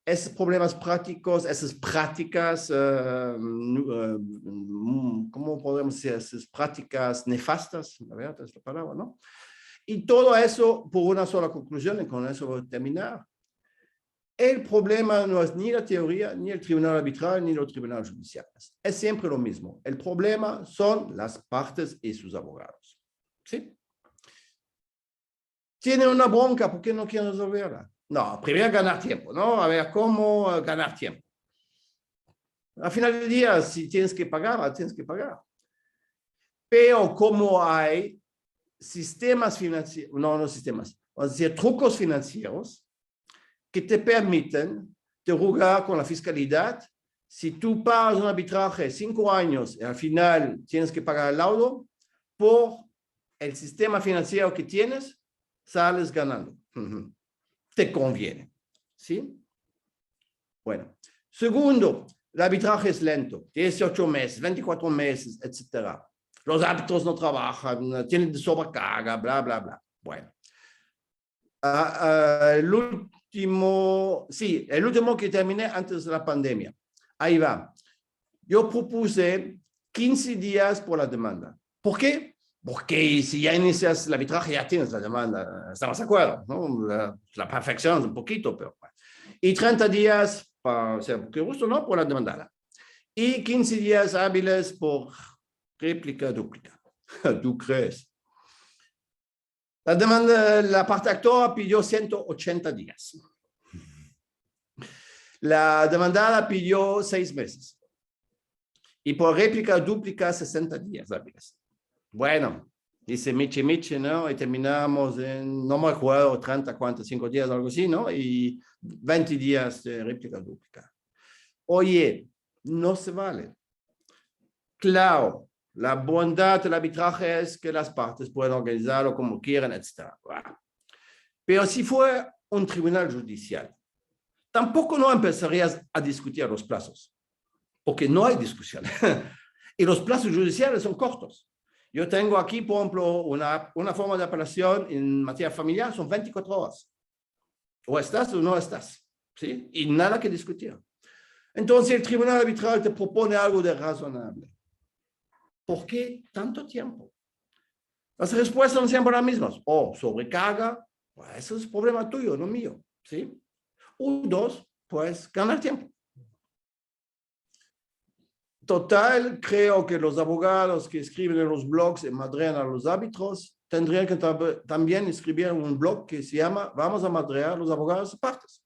esos problemas prácticos, esas prácticas, ¿cómo podemos decir? Esas prácticas nefastas, la verdad es la palabra, ¿no? Y todo eso por una sola conclusión, y con eso voy a terminar. El problema no es ni la teoría, ni el tribunal arbitral, ni los tribunales judiciales. Es siempre lo mismo. El problema son las partes y sus abogados. ¿Sí? Tienen una bronca, ¿por qué no quieren resolverla? No, primero ganar tiempo, ¿no? A ver, ¿cómo ganar tiempo? Al final del día, si tienes que pagar, tienes que pagar. Pero como hay sistemas financieros, no sistemas, vamos a decir, trucos financieros que te permiten de jugar con la fiscalidad. Si tú pagas un arbitraje 5 años y al final tienes que pagar el laudo, por el sistema financiero que tienes, sales ganando. Te conviene, ¿sí? Bueno, segundo, el arbitraje es lento, 18 meses, 24 meses, etc. Los árbitros no trabajan, tienen sobrecarga, bla, bla, bla. Bueno, el último que terminé antes de la pandemia. Ahí va. Yo propuse 15 días por la demanda. ¿Por qué? Porque si ya inicias el arbitraje, ya tienes la demanda. Estamos de acuerdo, ¿no? La perfección es un poquito, pero... Y 30 días, o sea, porque gusto, ¿no? Por la demandada. Y 15 días hábiles por réplica, dúplica. ¿Tú crees? La parte actora pidió 180 días. La demandada pidió 6 meses. Y por réplica, dúplica, 60 días hábiles. Bueno, dice Michi, ¿no? Y terminamos en, no me acuerdo, 30, 45 días, algo así, ¿no? Y 20 días de réplica, dúplica. Oye, no se vale. Claro, la bondad del arbitraje es que las partes pueden organizarlo como quieran, etc. Pero si fue un tribunal judicial, tampoco no empezarías a discutir los plazos, porque no hay discusión. Y los plazos judiciales son cortos. Yo tengo aquí, por ejemplo, una forma de apelación en materia familiar, son 24 horas. O estás o no estás, ¿sí? Y nada que discutir. Entonces el tribunal arbitral te propone algo de razonable. ¿Por qué tanto tiempo? Las respuestas son siempre las mismas. O sobrecarga, pues eso es problema tuyo, no mío, ¿sí? O 2, pues ganar tiempo. total, creo que los abogados que escriben en los blogs y madrean a los árbitros tendrían que también escribir un blog que se llama Vamos a madrear a los abogados de partes.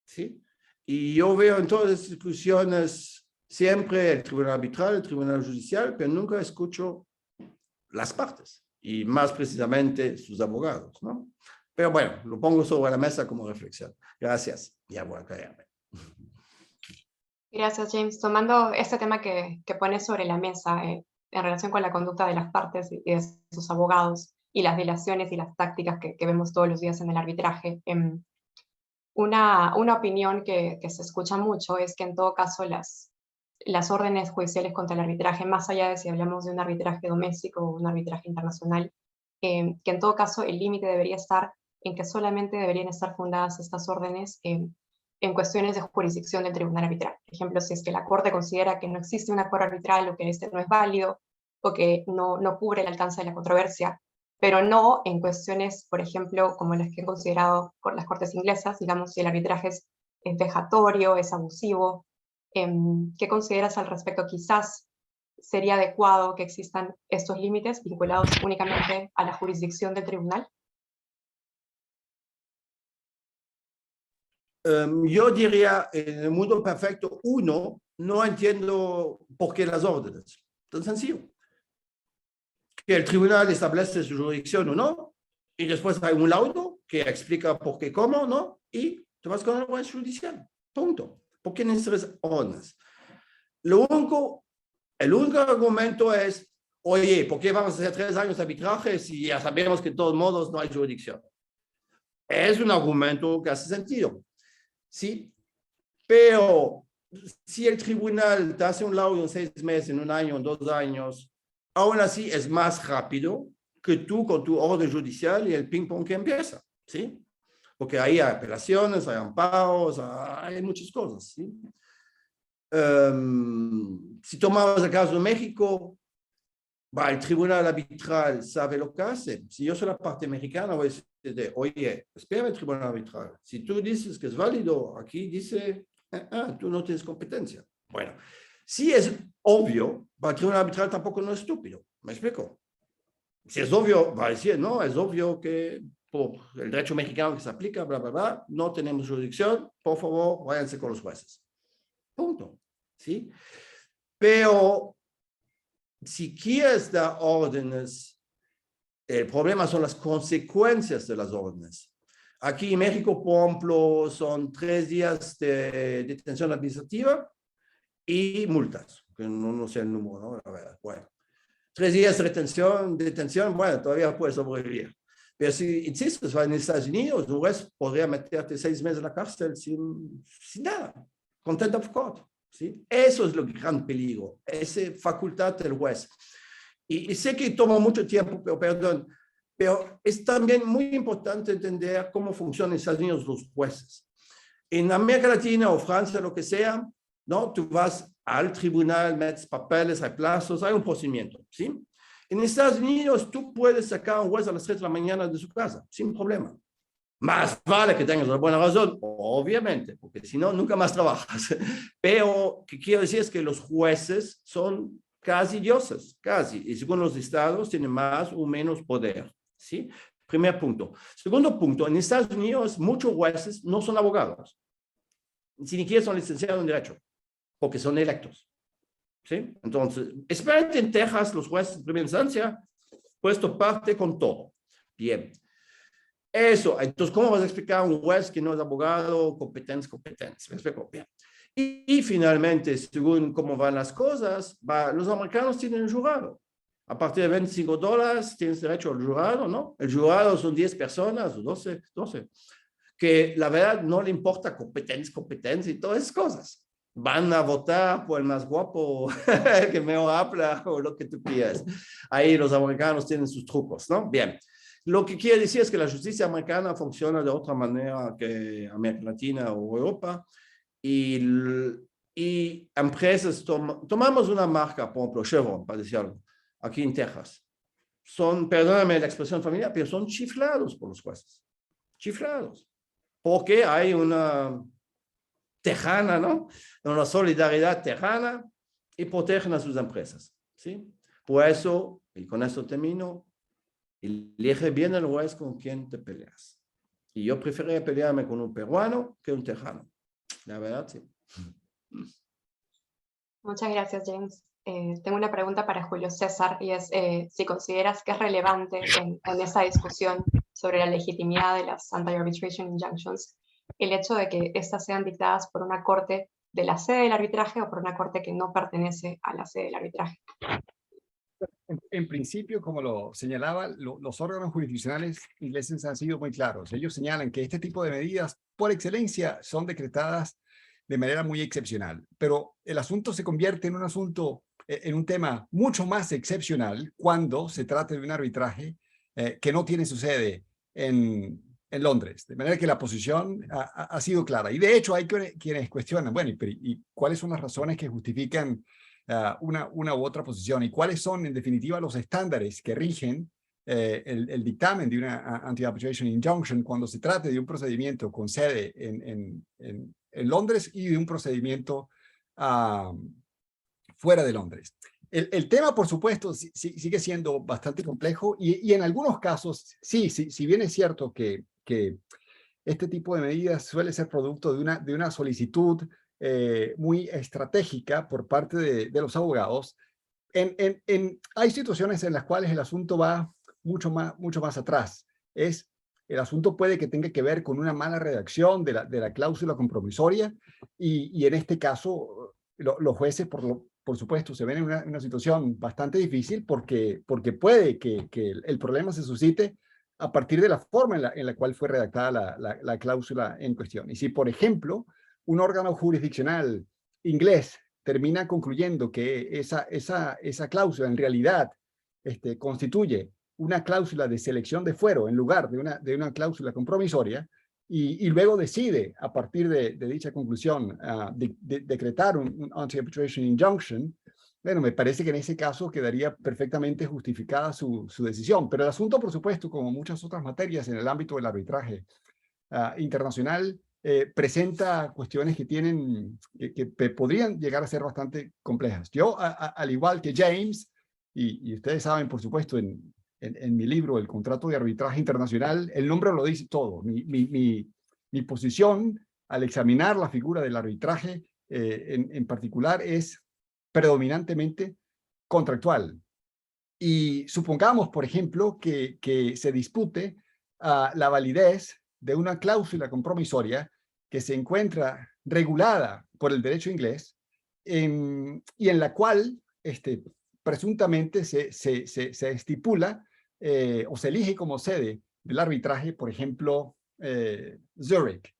¿Sí? Y yo veo en todas las discusiones siempre el tribunal arbitral, el tribunal judicial, pero nunca escucho las partes y más precisamente sus abogados, ¿no? Pero bueno, lo pongo sobre la mesa como reflexión. Gracias. Ya voy a callarme. Gracias, James. Tomando este tema que pones sobre la mesa en relación con la conducta de las partes y de sus abogados y las dilaciones y las tácticas que vemos todos los días en el arbitraje, una opinión que se escucha mucho es que en todo caso las órdenes judiciales contra el arbitraje, más allá de si hablamos de un arbitraje doméstico o un arbitraje internacional, que en todo caso el límite debería estar en que solamente deberían estar fundadas estas órdenes en cuestiones de jurisdicción del tribunal arbitral. Por ejemplo, si es que la Corte considera que no existe un acuerdo arbitral o que este no es válido o que no cubre el alcance de la controversia, pero no en cuestiones, por ejemplo, como las que han considerado las Cortes inglesas, digamos, si el arbitraje es vejatorio, es abusivo. ¿Qué consideras al respecto? Quizás sería adecuado que existan estos límites vinculados únicamente a la jurisdicción del tribunal. Yo diría, en el mundo perfecto, uno, no entiendo por qué las órdenes. Tan sencillo. Que el tribunal establece su jurisdicción o no, y después hay un laudo que explica por qué, cómo, ¿no? Y te vas con el juez judicial. Punto. ¿Por qué necesitas órdenes? El único argumento es, oye, ¿por qué vamos a hacer 3 años de arbitraje si ya sabemos que de todos modos no hay jurisdicción? Es un argumento que hace sentido. Sí, pero si el tribunal te hace un laudo en 6 meses, en 1 año, en 2 años, aún así es más rápido que tú con tu orden judicial y el ping-pong que empieza, ¿sí? Porque ahí hay apelaciones, hay amparos, hay muchas cosas, ¿sí? Si tomamos el caso de México, el tribunal arbitral sabe lo que hace. Si yo soy la parte mexicana, voy a decir, oye, espera el tribunal arbitral. Si tú dices que es válido, aquí dice, tú no tienes competencia. Bueno, si es obvio, el tribunal arbitral tampoco no es estúpido. ¿Me explico? Si es obvio, va a decir, no, es obvio que por el derecho mexicano que se aplica, bla, bla, bla, no tenemos jurisdicción, por favor, váyanse con los jueces. Punto. ¿Sí? Pero si quieres dar órdenes, el problema son las consecuencias de las órdenes. Aquí en México, por ejemplo, son 3 días de detención administrativa y multas, que no sé el número, ¿no? La verdad. Bueno, 3 días de detención, bueno, todavía puedes sobrevivir. Pero si, insisto, en Estados Unidos, un juez podría meterte 6 meses en la cárcel sin nada, contempt of court. ¿Sí? Eso es el gran peligro, esa facultad del juez. Y sé que toma mucho tiempo, pero es también muy importante entender cómo funcionan en Estados Unidos los jueces. En América Latina o Francia, lo que sea, ¿no? Tú vas al tribunal, metes papeles, hay plazos, hay un procedimiento, ¿sí? En Estados Unidos, tú puedes sacar a un juez a las 3 de la mañana de su casa, sin problema. Más vale que tengas una buena razón, obviamente, porque si no, nunca más trabajas. Pero, ¿qué quiero decir? Es que los jueces son casi dioses, casi. Y según los estados, tienen más o menos poder, ¿sí? Primer punto. Segundo punto, en Estados Unidos, muchos jueces no son abogados. Ni siquiera son licenciados en Derecho, porque son electos, ¿sí? Entonces, espérate en Texas, los jueces de primera instancia, pues toparte con todo. Bien. Eso, entonces, ¿cómo vas a explicar a un juez que no es abogado, competencia? ¿Me explico? Bien. Y finalmente, según cómo van las cosas, los americanos tienen el jurado. A partir de $25 tienes derecho al jurado, ¿no? El jurado son 10 personas, o 12, que la verdad no le importa competencia y todas esas cosas. Van a votar por el más guapo, el que mejor habla o lo que tú quieras. Ahí los americanos tienen sus trucos, ¿no? Bien. Lo que quiere decir es que la justicia americana funciona de otra manera que América Latina o Europa. Y empresas, tomamos una marca, por ejemplo, Chevron, para decir algo, aquí en Texas. Son, perdóname la expresión familiar, pero son chiflados por los jueces. Chiflados. Porque hay una tejana, ¿no? Una solidaridad tejana y protegen a sus empresas, ¿sí? Por eso, y con esto termino, elige bien el juez con quien te peleas. Y yo preferiría pelearme con un peruano que un tejano. La verdad, sí. Muchas gracias, James. Tengo una pregunta para Julio César y es si consideras que es relevante en esa discusión sobre la legitimidad de las anti-arbitration injunctions el hecho de que éstas sean dictadas por una corte de la sede del arbitraje o por una corte que no pertenece a la sede del arbitraje. En principio, como lo señalaba, los órganos jurisdiccionales ingleses han sido muy claros. Ellos señalan que este tipo de medidas, por excelencia, son decretadas de manera muy excepcional. Pero el asunto se convierte en un asunto, en un tema mucho más excepcional cuando se trata de un arbitraje que no tiene su sede en Londres. De manera que la posición ha sido clara. Y de hecho hay quienes cuestionan, bueno, ¿y cuáles son las razones que justifican una u otra posición? ¿Y cuáles son, en definitiva, los estándares que rigen el dictamen de una anti-arbitration injunction cuando se trate de un procedimiento con sede en Londres y de un procedimiento fuera de Londres? El tema, por supuesto, sigue siendo bastante complejo y en algunos casos, si bien es cierto que este tipo de medidas suele ser producto de una solicitud muy estratégica por parte de los abogados, hay situaciones en las cuales el asunto va mucho más atrás. El asunto puede que tenga que ver con una mala redacción de la cláusula compromisoria y en este caso los jueces, por supuesto, se ven en una situación bastante difícil porque puede que el problema se suscite a partir de la forma en la cual fue redactada la cláusula en cuestión. Y si, por ejemplo, un órgano jurisdiccional inglés termina concluyendo que esa cláusula en realidad constituye una cláusula de selección de fuero en lugar de una cláusula compromisoria y luego decide, a partir de dicha conclusión, decretar un anti-arbitration injunction, bueno, me parece que en ese caso quedaría perfectamente justificada su decisión. Pero el asunto, por supuesto, como muchas otras materias en el ámbito del arbitraje internacional, presenta cuestiones que podrían llegar a ser bastante complejas. Yo, al igual que James, y ustedes saben, por supuesto, en mi libro, El contrato de arbitraje internacional, el nombre lo dice todo. Mi posición al examinar la figura del arbitraje en particular es predominantemente contractual. Y supongamos, por ejemplo, que se dispute la validez de una cláusula compromisoria que se encuentra regulada por el derecho inglés y en la cual presuntamente se estipula o se elige como sede del arbitraje, por ejemplo, Zurich.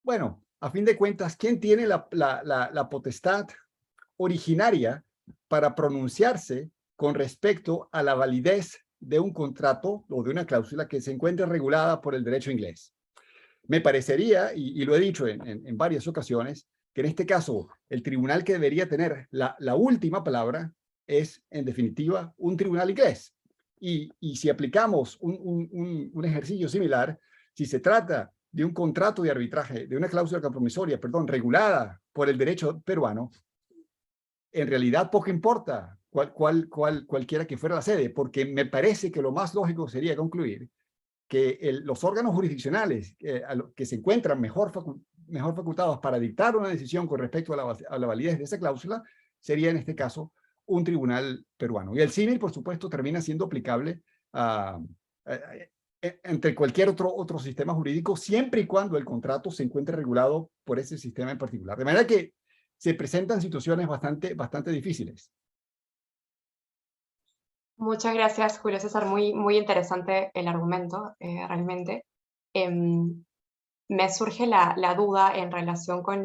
Bueno, a fin de cuentas, ¿quién tiene la potestad originaria para pronunciarse con respecto a la validez de un contrato o de una cláusula que se encuentre regulada por el derecho inglés? Me parecería, y lo he dicho en varias ocasiones, que en este caso el tribunal que debería tener la última palabra es, en definitiva, un tribunal inglés. Y si aplicamos un ejercicio similar, si se trata de un contrato de arbitraje, de una cláusula compromisoria, perdón, regulada por el derecho peruano, en realidad poco importa cualquiera que fuera la sede, porque me parece que lo más lógico sería concluir que los órganos jurisdiccionales que se encuentran mejor facultados para dictar una decisión con respecto a la validez de esa cláusula sería en este caso un tribunal peruano. Y el símil, por supuesto, termina siendo aplicable entre cualquier otro sistema jurídico, siempre y cuando el contrato se encuentre regulado por ese sistema en particular. De manera que se presentan situaciones bastante difíciles. Muchas gracias, Julio César. Muy interesante el argumento, realmente. Me surge la duda en relación con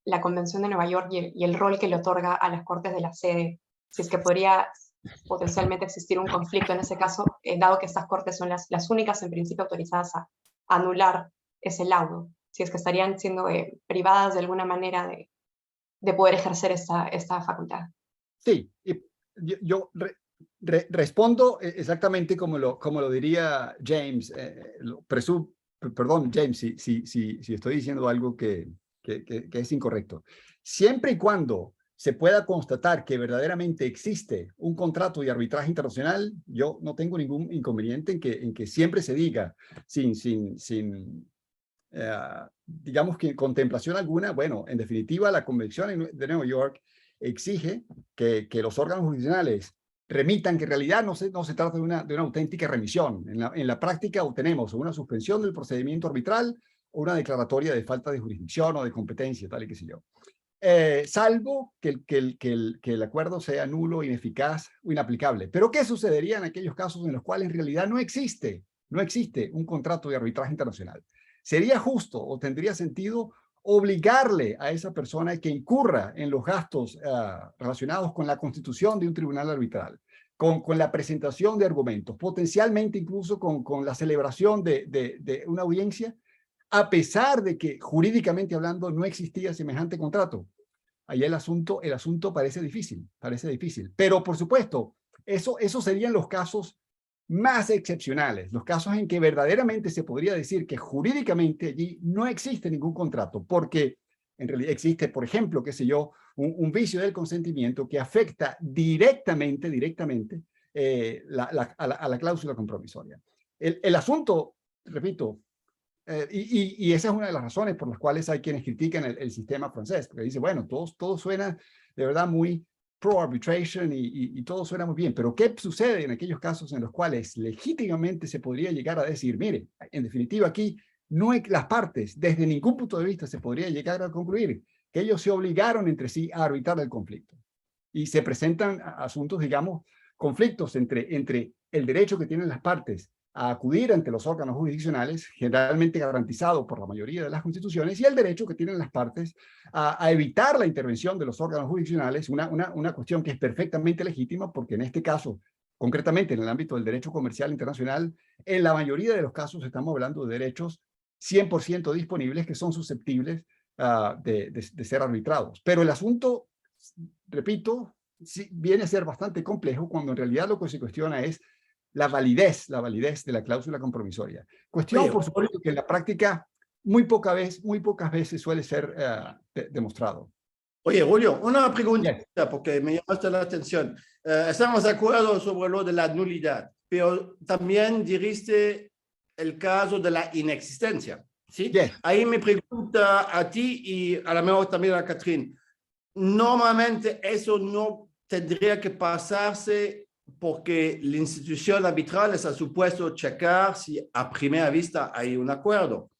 la Convención de Nueva York y el rol que le otorga a las Cortes de la sede. Si es que podría potencialmente existir un conflicto en ese caso, dado que estas Cortes son las únicas en principio autorizadas a anular ese laudo. Si es que estarían siendo privadas de alguna manera de poder ejercer esta facultad. Sí, yo respondo exactamente como lo diría James. Perdón, James, si estoy diciendo algo que es incorrecto. Siempre y cuando se pueda constatar que verdaderamente existe un contrato de arbitraje internacional, yo no tengo ningún inconveniente en que siempre se diga sin digamos que contemplación alguna. Bueno, en definitiva, la Convención de Nueva York exige que los órganos jurisdiccionales remitan, que en realidad no se trata de una auténtica remisión. En la práctica obtenemos una suspensión del procedimiento arbitral o una declaratoria de falta de jurisdicción o de competencia, tal y qué sé yo. Salvo que el acuerdo sea nulo, ineficaz o inaplicable. Pero ¿qué sucedería en aquellos casos en los cuales en realidad no existe un contrato de arbitraje internacional? ¿Sería justo o tendría sentido obligarle a esa persona que incurra en los gastos relacionados con la constitución de un tribunal arbitral, con la presentación de argumentos, potencialmente incluso con la celebración de una audiencia, a pesar de que jurídicamente hablando no existía semejante contrato? Ahí el asunto parece difícil. Pero por supuesto, eso serían los casos más excepcionales, los casos en que verdaderamente se podría decir que jurídicamente allí no existe ningún contrato, porque en realidad existe, por ejemplo, qué sé yo, un vicio del consentimiento que afecta directamente a la cláusula compromisoria. El asunto, repito, y esa es una de las razones por las cuales hay quienes critican el sistema francés, porque dice, bueno, todo suena de verdad muy pro-arbitration y todo suena muy bien, pero ¿qué sucede en aquellos casos en los cuales legítimamente se podría llegar a decir, mire, en definitiva aquí no hay las partes, desde ningún punto de vista se podría llegar a concluir que ellos se obligaron entre sí a arbitrar el conflicto? Y se presentan asuntos, digamos, conflictos entre el derecho que tienen las partes a acudir ante los órganos jurisdiccionales, generalmente garantizado por la mayoría de las constituciones, y el derecho que tienen las partes a evitar la intervención de los órganos jurisdiccionales, una cuestión que es perfectamente legítima, porque en este caso, concretamente en el ámbito del derecho comercial internacional, en la mayoría de los casos estamos hablando de derechos 100% disponibles que son susceptibles de ser arbitrados. Pero el asunto, repito, sí, viene a ser bastante complejo cuando en realidad lo que se cuestiona es la validez de la cláusula compromisoria. Cuestión, Oye, por supuesto, que en la práctica muy pocas veces suele ser demostrado. Oye, Julio, una pregunta, Yes. porque me llamaste la atención. Estamos de acuerdo sobre lo de la nulidad, pero también diriste el caso de la inexistencia, ¿sí? Yes. Ahí me pregunta a ti y a lo mejor también a Catherine, normalmente eso no tendría que pasarse porque la institución arbitral está supuesto checar si a primera vista hay un acuerdo.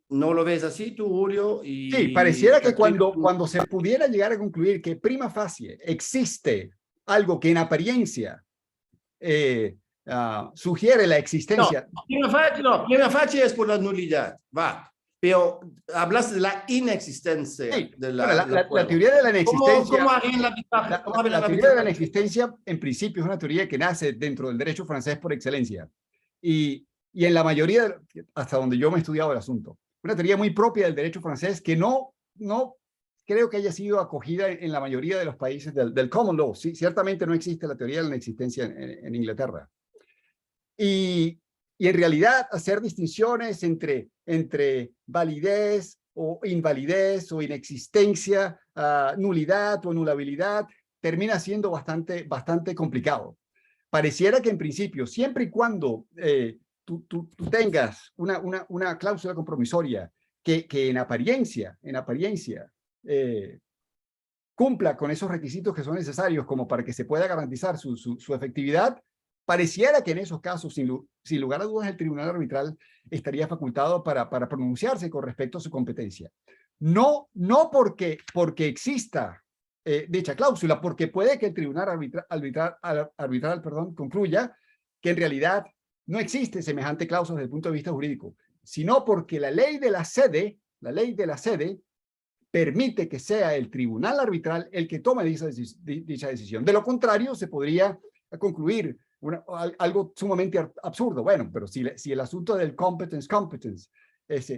¿No lo ves así tú, Julio? Y Sí, pareciera que Catherine, cuando se pudiera llegar a concluir que prima facie existe algo que en apariencia sugiere la existencia. Prima facie es por la nulidad, va. Pero hablaste de la inexistencia. Sí, De bueno, la teoría de la inexistencia. ¿Cómo harían la arbitraje? La teoría de la inexistencia, en principio, es una teoría que nace dentro del derecho francés por excelencia. Y en la mayoría, hasta donde yo me he estudiado el asunto, una teoría muy propia del derecho francés que no creo que haya sido acogida en la mayoría de los países del common law. Sí, ciertamente no existe la teoría de la inexistencia en Inglaterra. Y en realidad hacer distinciones entre validez o invalidez o inexistencia, nulidad o anulabilidad, termina siendo bastante complicado. Pareciera que en principio, siempre y cuando tú tengas una cláusula compromisoria que en apariencia cumpla con esos requisitos que son necesarios como para que se pueda garantizar su efectividad, pareciera que en esos casos, sin lugar a dudas, el tribunal arbitral estaría facultado para pronunciarse con respecto a su competencia. No porque exista dicha cláusula, porque puede que el tribunal arbitral concluya que en realidad no existe semejante cláusula desde el punto de vista jurídico, sino porque la ley de la sede permite que sea el tribunal arbitral el que tome dicha decisión. De lo contrario, se podría concluir algo sumamente absurdo. Bueno, pero si el asunto del competence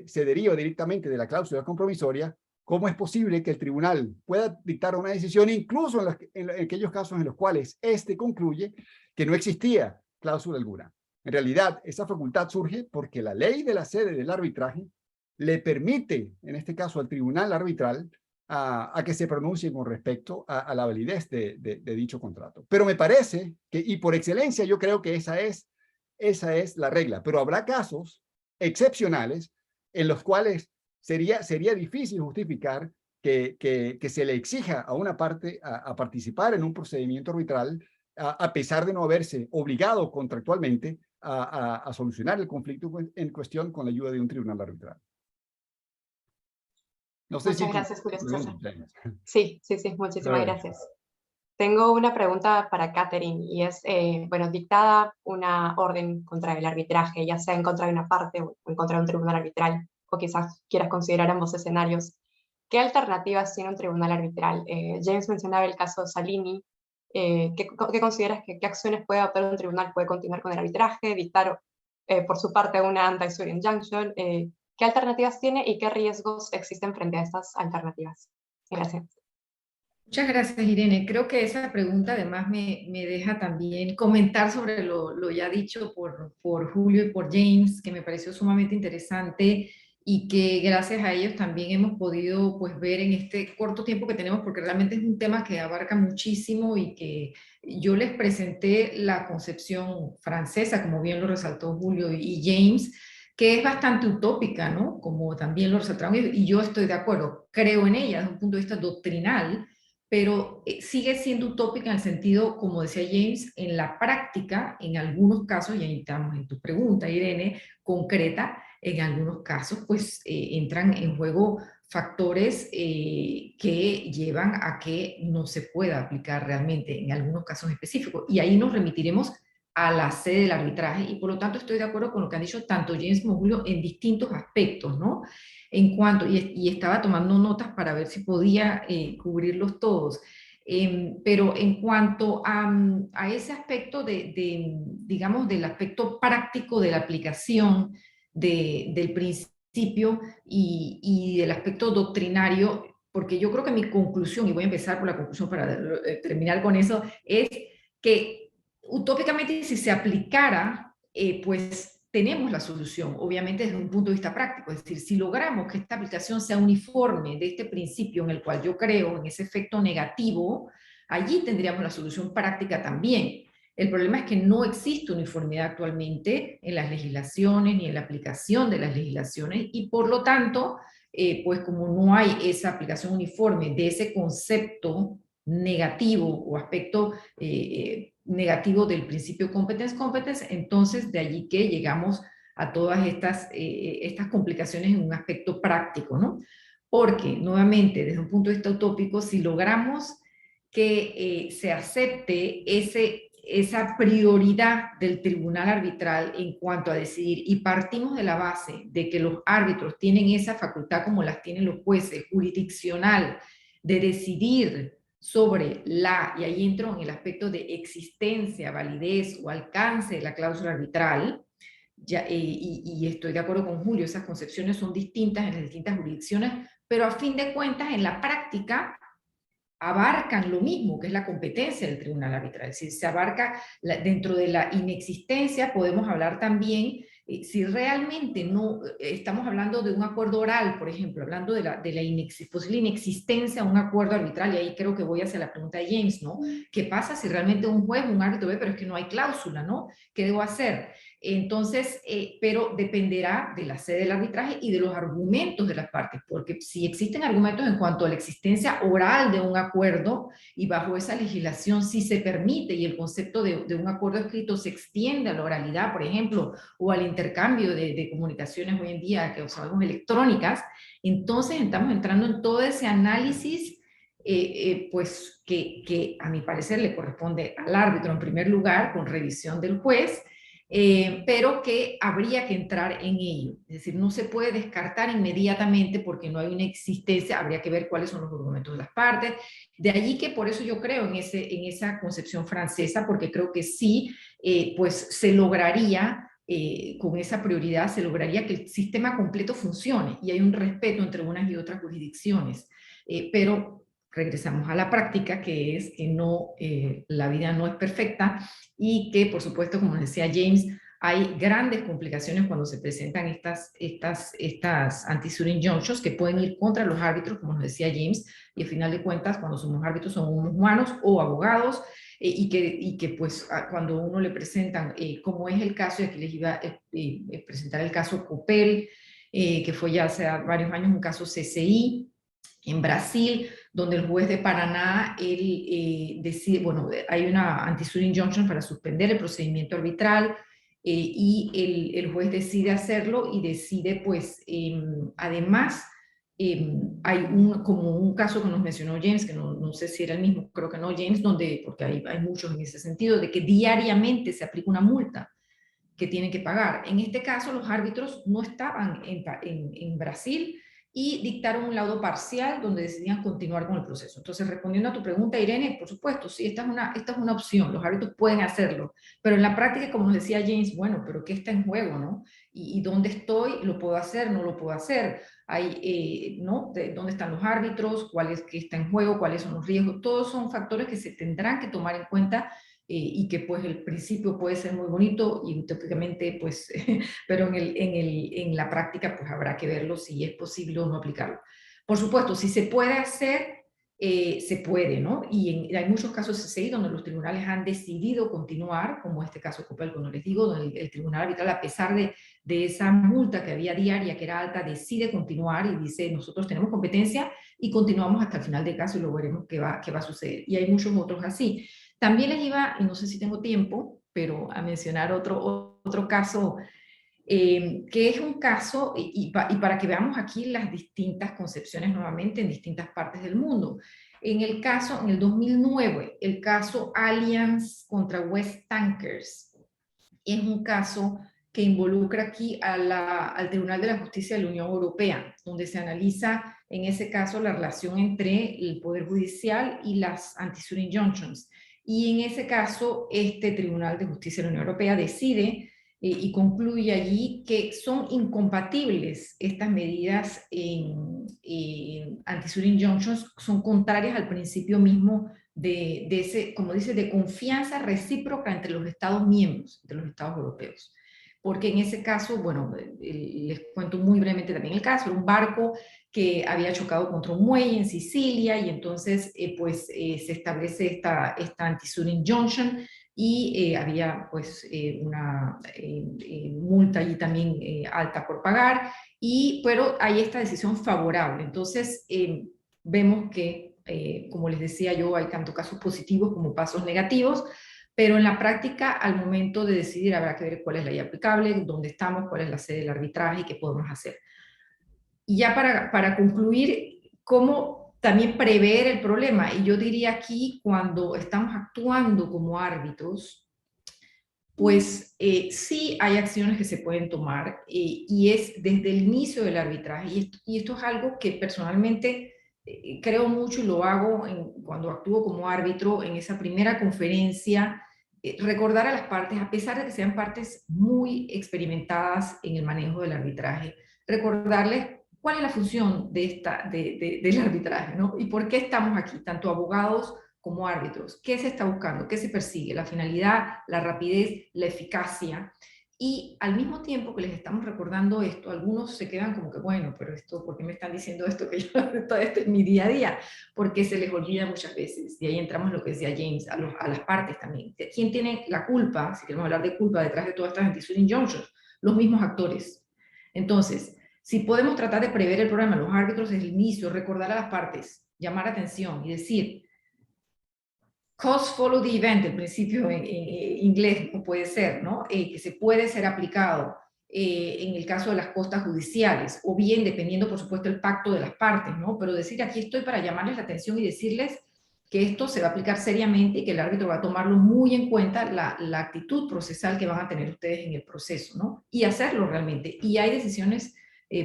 se deriva directamente de la cláusula compromisoria, ¿cómo es posible que el tribunal pueda dictar una decisión incluso en aquellos casos en los cuales éste concluye que no existía cláusula alguna? En realidad, esa facultad surge porque la ley de la sede del arbitraje le permite, en este caso al tribunal arbitral, a que se pronuncie con respecto a la validez de dicho contrato. Pero me parece que, y por excelencia, yo creo que esa es la regla, pero habrá casos excepcionales en los cuales sería difícil justificar que se le exija a una parte a participar en un procedimiento arbitral a pesar de no haberse obligado contractualmente a solucionar el conflicto en cuestión con la ayuda de un tribunal arbitral. No sé Muchas si gracias, Julio César. James. Sí, muchísimas gracias. Tengo una pregunta para Catherine y es, bueno, dictada una orden contra el arbitraje, ya sea en contra de una parte o en contra de un tribunal arbitral, o quizás quieras considerar ambos escenarios, ¿qué alternativas tiene un tribunal arbitral? James mencionaba el caso Salini. ¿Qué consideras qué acciones puede adoptar un tribunal? ¿Puede continuar con el arbitraje, dictar por su parte una anti-suit injunction? ¿Qué alternativas tiene y qué riesgos existen frente a estas alternativas? Gracias. Muchas gracias, Irene. Creo que esa pregunta además me deja también comentar sobre lo ya dicho por Julio y por James, que me pareció sumamente interesante y que gracias a ellos también hemos podido pues, ver en este corto tiempo que tenemos, porque realmente es un tema que abarca muchísimo y que yo les presenté la concepción francesa, como bien lo resaltó Julio y James, que es bastante utópica, ¿no? Como también lo resaltaron ellos, y yo estoy de acuerdo, creo en ella desde un punto de vista doctrinal, pero sigue siendo utópica en el sentido, como decía James, en la práctica, en algunos casos, y ahí estamos en tu pregunta, Irene, concreta, en algunos casos, pues entran en juego factores que llevan a que no se pueda aplicar realmente en algunos casos específicos. Y ahí nos remitiremos a la sede del arbitraje, y por lo tanto estoy de acuerdo con lo que han dicho tanto James como Julio en distintos aspectos, ¿no? En cuanto, y estaba tomando notas para ver si podía cubrirlos todos, pero en cuanto a ese aspecto digamos, del aspecto práctico de la aplicación del principio y del aspecto doctrinario, porque yo creo que mi conclusión, y voy a empezar por la conclusión para terminar con eso, es que utópicamente si se aplicara, pues tenemos la solución, obviamente desde un punto de vista práctico, es decir, si logramos que esta aplicación sea uniforme de este principio en el cual yo creo, en ese efecto negativo, allí tendríamos la solución práctica también. El problema es que no existe uniformidad actualmente en las legislaciones ni en la aplicación de las legislaciones y por lo tanto, pues como no hay esa aplicación uniforme de ese concepto negativo o aspecto negativo del principio competence, entonces de allí que llegamos a todas estas complicaciones en un aspecto práctico, ¿no? Porque, nuevamente, desde un punto de vista utópico, si logramos que se acepte esa prioridad del tribunal arbitral en cuanto a decidir, y partimos de la base de que los árbitros tienen esa facultad como las tienen los jueces, jurisdiccional, de decidir sobre y ahí entro en el aspecto de existencia, validez o alcance de la cláusula arbitral, y estoy de acuerdo con Julio, esas concepciones son distintas en las distintas jurisdicciones, pero a fin de cuentas en la práctica abarcan lo mismo, que es la competencia del tribunal arbitral. Si se abarca dentro de la inexistencia, podemos hablar también, si realmente no estamos hablando de un acuerdo oral, por ejemplo, hablando de la posible inexistencia de un acuerdo arbitral, y ahí creo que voy hacia la pregunta de James, ¿no? ¿Qué pasa si realmente un juez, un árbitro ve, pero es que no hay cláusula, ¿no? ¿Qué debo hacer? Entonces, pero dependerá de la sede del arbitraje y de los argumentos de las partes, porque si existen argumentos en cuanto a la existencia oral de un acuerdo y bajo esa legislación si se permite y el concepto de un acuerdo escrito se extiende a la oralidad, por ejemplo, o al intercambio de comunicaciones hoy en día que sabemos electrónicas, entonces estamos entrando en todo ese análisis pues que a mi parecer le corresponde al árbitro en primer lugar con revisión del juez, pero que habría que entrar en ello. Es decir, no se puede descartar inmediatamente porque no hay una existencia, habría que ver cuáles son los argumentos de las partes. De allí que por eso yo creo en esa concepción francesa, porque creo que sí, pues se lograría, con esa prioridad, se lograría que el sistema completo funcione y hay un respeto entre unas y otras jurisdicciones. Pero regresamos a la práctica, que es que no, la vida no es perfecta y que, por supuesto, como decía James, hay grandes complicaciones cuando se presentan estas anti-suit injunctions que pueden ir contra los árbitros, como nos decía James, y al final de cuentas, cuando somos árbitros, somos humanos o abogados, y que pues cuando uno le presentan, como es el caso, y aquí les iba a presentar el caso Copel, que fue ya hace varios años un caso CCI, en Brasil, donde el juez de Paraná, él decide, bueno, hay una anti-suit injunction para suspender el procedimiento arbitral, y el juez decide hacerlo y decide, pues, además, hay como un caso que nos mencionó James, que no sé si era el mismo, creo que no, James, donde, porque hay muchos en ese sentido, de que diariamente se aplica una multa que tienen que pagar. En este caso, los árbitros no estaban en Brasil y dictaron un laudo parcial donde decidían continuar con el proceso. Entonces, respondiendo a tu pregunta, Irene, por supuesto, sí, esta es una opción, los árbitros pueden hacerlo, pero en la práctica, como nos decía James, bueno, pero ¿qué está en juego, no? ¿Y dónde estoy? ¿Lo puedo hacer? ¿No lo puedo hacer? ¿No? ¿Dónde están los árbitros? ¿Qué está en juego? ¿Cuáles son los riesgos? Todos son factores que se tendrán que tomar en cuenta, y que pues el principio puede ser muy bonito y utópicamente pues, pero en la práctica pues habrá que verlo si es posible o no aplicarlo. Por supuesto, si se puede hacer, se puede, ¿no? Y hay muchos casos CCI donde los tribunales han decidido continuar, como este caso Copel, como les digo, donde el tribunal arbitral, a pesar de esa multa que había diaria, que era alta, decide continuar y dice, nosotros tenemos competencia y continuamos hasta el final del caso y luego veremos qué va a suceder. Y hay muchos otros así. También les iba, y no sé si tengo tiempo, pero a mencionar otro caso, que es un caso, y para que veamos aquí las distintas concepciones nuevamente en distintas partes del mundo. En el 2009, el caso Allianz contra West Tankers, es un caso que involucra aquí al Tribunal de la Justicia de la Unión Europea, donde se analiza en ese caso la relación entre el Poder Judicial y las anti-suit injunctions. Y en ese caso, este Tribunal de Justicia de la Unión Europea decide y concluye allí que son incompatibles estas medidas en anti-suit injunctions, son contrarias al principio mismo de ese, como dice, de confianza recíproca entre los Estados miembros, entre los Estados europeos. Porque en ese caso, bueno, les cuento muy brevemente también el caso, era un barco que había chocado contra un muelle en Sicilia y entonces se establece esta anti-suit injunction y había pues una multa allí también alta por pagar, pero hay esta decisión favorable. Entonces vemos que, como les decía yo, hay tanto casos positivos como casos negativos, pero en la práctica, al momento de decidir, habrá que ver cuál es la ley aplicable, dónde estamos, cuál es la sede del arbitraje y qué podemos hacer. Y ya para concluir, cómo también prever el problema. Y yo diría aquí, cuando estamos actuando como árbitros, pues sí hay acciones que se pueden tomar, y es desde el inicio del arbitraje. Y esto es algo que personalmente creo mucho y lo hago cuando actúo como árbitro en esa primera conferencia, recordar a las partes, a pesar de que sean partes muy experimentadas en el manejo del arbitraje, recordarles cuál es la función del arbitraje, ¿no? Y por qué estamos aquí, tanto abogados como árbitros. ¿Qué se está buscando? ¿Qué se persigue? La finalidad, la rapidez, la eficacia. Y al mismo tiempo que les estamos recordando esto, algunos se quedan como que, bueno, pero esto, ¿por qué me están diciendo esto? Que yo, todo esto es mi día a día, porque se les olvida muchas veces. Y ahí entramos en lo que decía James, a las partes también. ¿Quién tiene la culpa, si queremos hablar de culpa, detrás de todas estas anti-suit injunctions? Los mismos actores. Entonces, si podemos tratar de prever el problema, los árbitros desde el inicio, recordar a las partes, llamar atención y decir, cause follow the event, el principio en inglés puede ser, ¿no? Que se puede ser aplicado en el caso de las costas judiciales, o bien, dependiendo, por supuesto, el pacto de las partes, ¿no? Pero decir, aquí estoy para llamarles la atención y decirles que esto se va a aplicar seriamente y que el árbitro va a tomarlo muy en cuenta, la actitud procesal que van a tener ustedes en el proceso, ¿no? Y hacerlo realmente. Y hay decisiones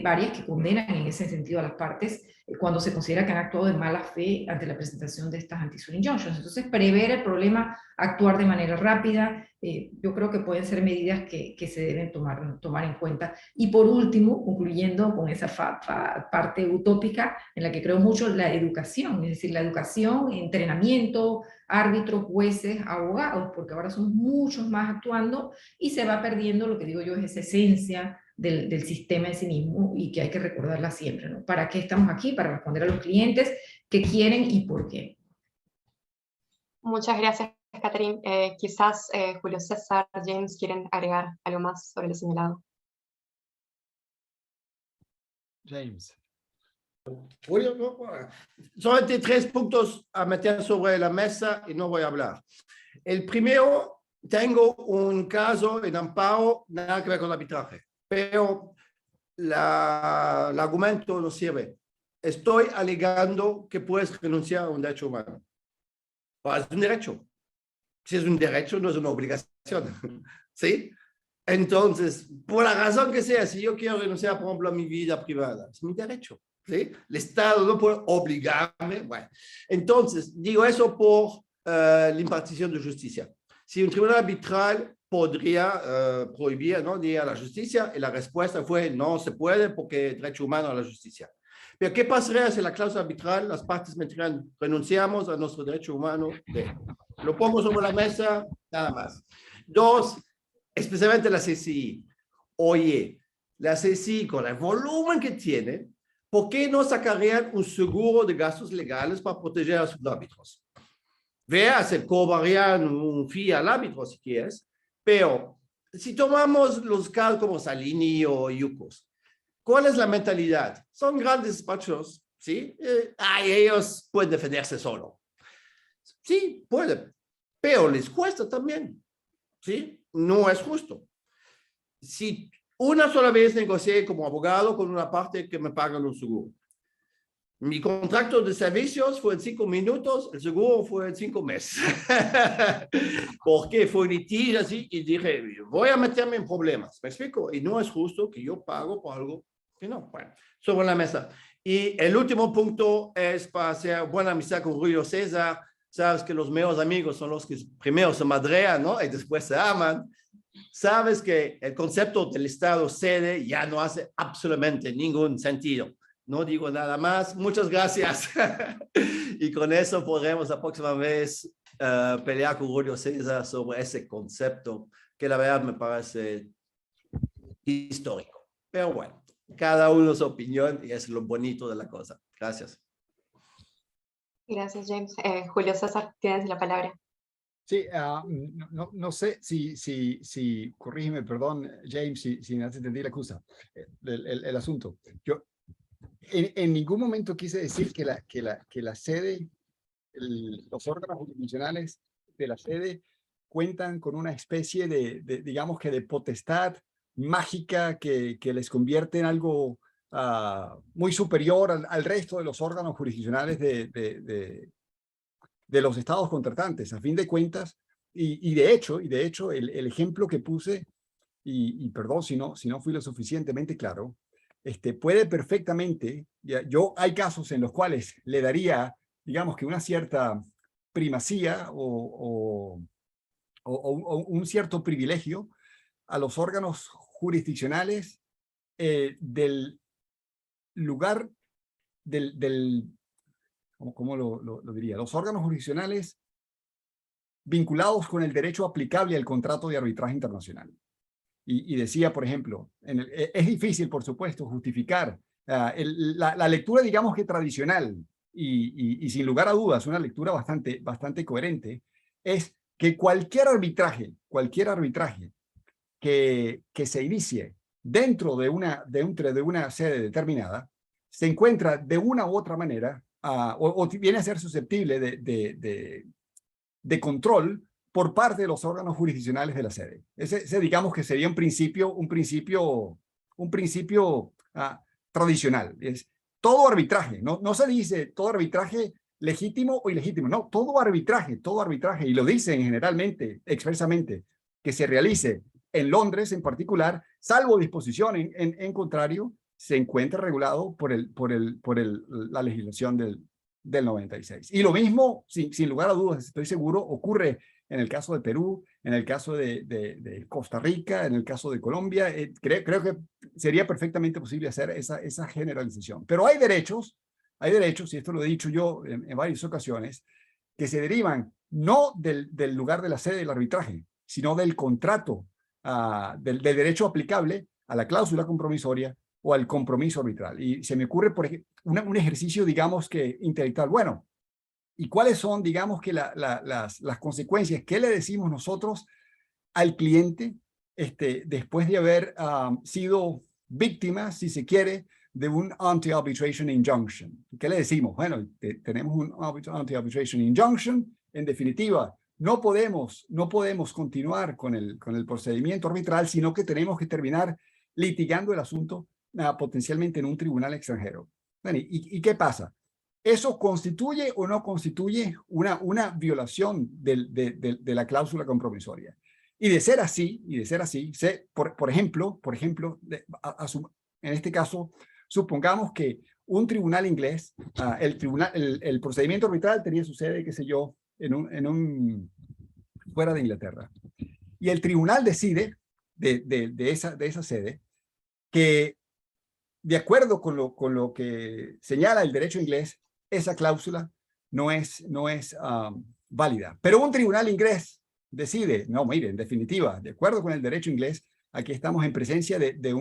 varias que condenan en ese sentido a las partes, cuando se considera que han actuado de mala fe ante la presentación de estas anti-suit injunctions. Entonces, prever el problema, actuar de manera rápida, yo creo que pueden ser medidas que se deben tomar en cuenta. Y por último, concluyendo con esa parte utópica en la que creo mucho, la educación, es decir, la educación, entrenamiento, árbitros, jueces, abogados, porque ahora son muchos más actuando y se va perdiendo lo que digo yo es esa esencia del sistema en sí mismo y que hay que recordarla siempre, ¿no? ¿Para qué estamos aquí? Para responder a los clientes qué quieren y por qué. Muchas gracias, Catherine. Quizás Julio César, James, quieren agregar algo más sobre lo señalado. James. Julio, no, solamente 3 puntos a meter sobre la mesa y no voy a hablar. El primero, tengo un caso en amparo, nada que ver con el arbitraje, pero el argumento no sirve. Estoy alegando que puedes renunciar a un derecho humano. Es un derecho. Si es un derecho, no es una obligación. ¿Sí? Entonces, por la razón que sea, si yo quiero renunciar, por ejemplo, a mi vida privada, es mi derecho. ¿Sí? El Estado no puede obligarme. Bueno, entonces, digo eso por la impartición de justicia. Si un tribunal arbitral podría prohibir, ¿no?, de ir a la justicia, y la respuesta fue no se puede porque derecho humano a la justicia. Pero ¿qué pasaría si la cláusula arbitral, las partes me dirían renunciamos a nuestro derecho humano? Lo pongo sobre la mesa, nada más. 2, especialmente la CCI. Oye, la CCI con el volumen que tiene, ¿por qué no sacarían un seguro de gastos legales para proteger a sus árbitros? Veas, el cobrarían un fee al árbitro si quieres, pero si tomamos los casos como Salini o Yukos, ¿cuál es la mentalidad? Son grandes despachos, ¿sí? Ellos pueden defenderse solo. Sí, pueden, pero les cuesta también, ¿sí? No es justo. Si una sola vez negocié como abogado con una parte que me pagan un seguro, mi contrato de servicios fue en 5 minutos, el seguro fue en 5 meses. Porque fue un litigio así y dije, voy a meterme en problemas. ¿Me explico? Y no es justo que yo pago por algo que no. Bueno, sobre la mesa. Y el último punto es para hacer buena amistad con Julio César. Sabes que los mejores amigos son los que primero se madrean, ¿no? Y después se aman. Sabes que el concepto del Estado sede ya no hace absolutamente ningún sentido. No digo nada más. Muchas gracias. Y con eso podremos la próxima vez pelear con Julio César sobre ese concepto que la verdad me parece histórico. Pero bueno, cada uno su opinión y es lo bonito de la cosa. Gracias. Gracias, James. Julio César, tienes la palabra. Sí, no sé si corrígeme, perdón, James, si no te entendí la cosa, el asunto. Yo en ningún momento quise decir que la sede, los órganos jurisdiccionales de la sede cuentan con una especie digamos que de potestad mágica que les convierte en algo muy superior al resto de los órganos jurisdiccionales de los estados contratantes. A fin de cuentas, y de hecho el ejemplo que puse, y perdón si no fui lo suficientemente claro, puede perfectamente, hay casos en los cuales le daría, digamos que una cierta primacía o un cierto privilegio a los órganos jurisdiccionales del lugar ¿cómo lo diría? Los órganos jurisdiccionales vinculados con el derecho aplicable al contrato de arbitraje internacional. Y decía, por ejemplo, es difícil, por supuesto, justificar la lectura, digamos que tradicional, y sin lugar a dudas, una lectura bastante coherente, es que cualquier arbitraje que se inicie dentro de una sede determinada, se encuentra de una u otra manera, o viene a ser susceptible de control por parte de los órganos jurisdiccionales de la sede. Ese digamos que sería un principio tradicional. Es todo arbitraje, no se dice todo arbitraje legítimo o ilegítimo, no, todo arbitraje, y lo dicen generalmente, expresamente, que se realice en Londres en particular, salvo disposición en contrario, se encuentra regulado por la legislación del 96. Y lo mismo, sin lugar a dudas, estoy seguro, ocurre en el caso de Perú, en el caso de Costa Rica, en el caso de Colombia. Creo que sería perfectamente posible hacer esa generalización. Pero hay derechos, y esto lo he dicho yo en varias ocasiones, que se derivan no del lugar de la sede del arbitraje, sino del contrato, del derecho aplicable a la cláusula compromisoria o al compromiso arbitral. Y se me ocurre, por ejemplo, un ejercicio, digamos, que intelectual. Bueno, ¿y cuáles son, digamos, que las consecuencias? ¿Qué le decimos nosotros al cliente después de haber sido víctima, si se quiere, de un anti-arbitration injunction? ¿Qué le decimos? Bueno, tenemos un anti-arbitration injunction. En definitiva, no podemos continuar con el procedimiento arbitral, sino que tenemos que terminar litigando el asunto potencialmente en un tribunal extranjero. Bueno, ¿y qué pasa? ¿Eso constituye o no constituye una violación de la cláusula compromisoria? Y de ser así, por ejemplo, en este caso, supongamos que un tribunal inglés, el procedimiento arbitral tenía su sede, qué sé yo, fuera de Inglaterra. Y el tribunal decide de esa sede que, de acuerdo con lo que señala el derecho inglés, esa cláusula no es válida. Pero un tribunal inglés decide, no, mire, en definitiva, de acuerdo con el derecho inglés, aquí estamos en presencia de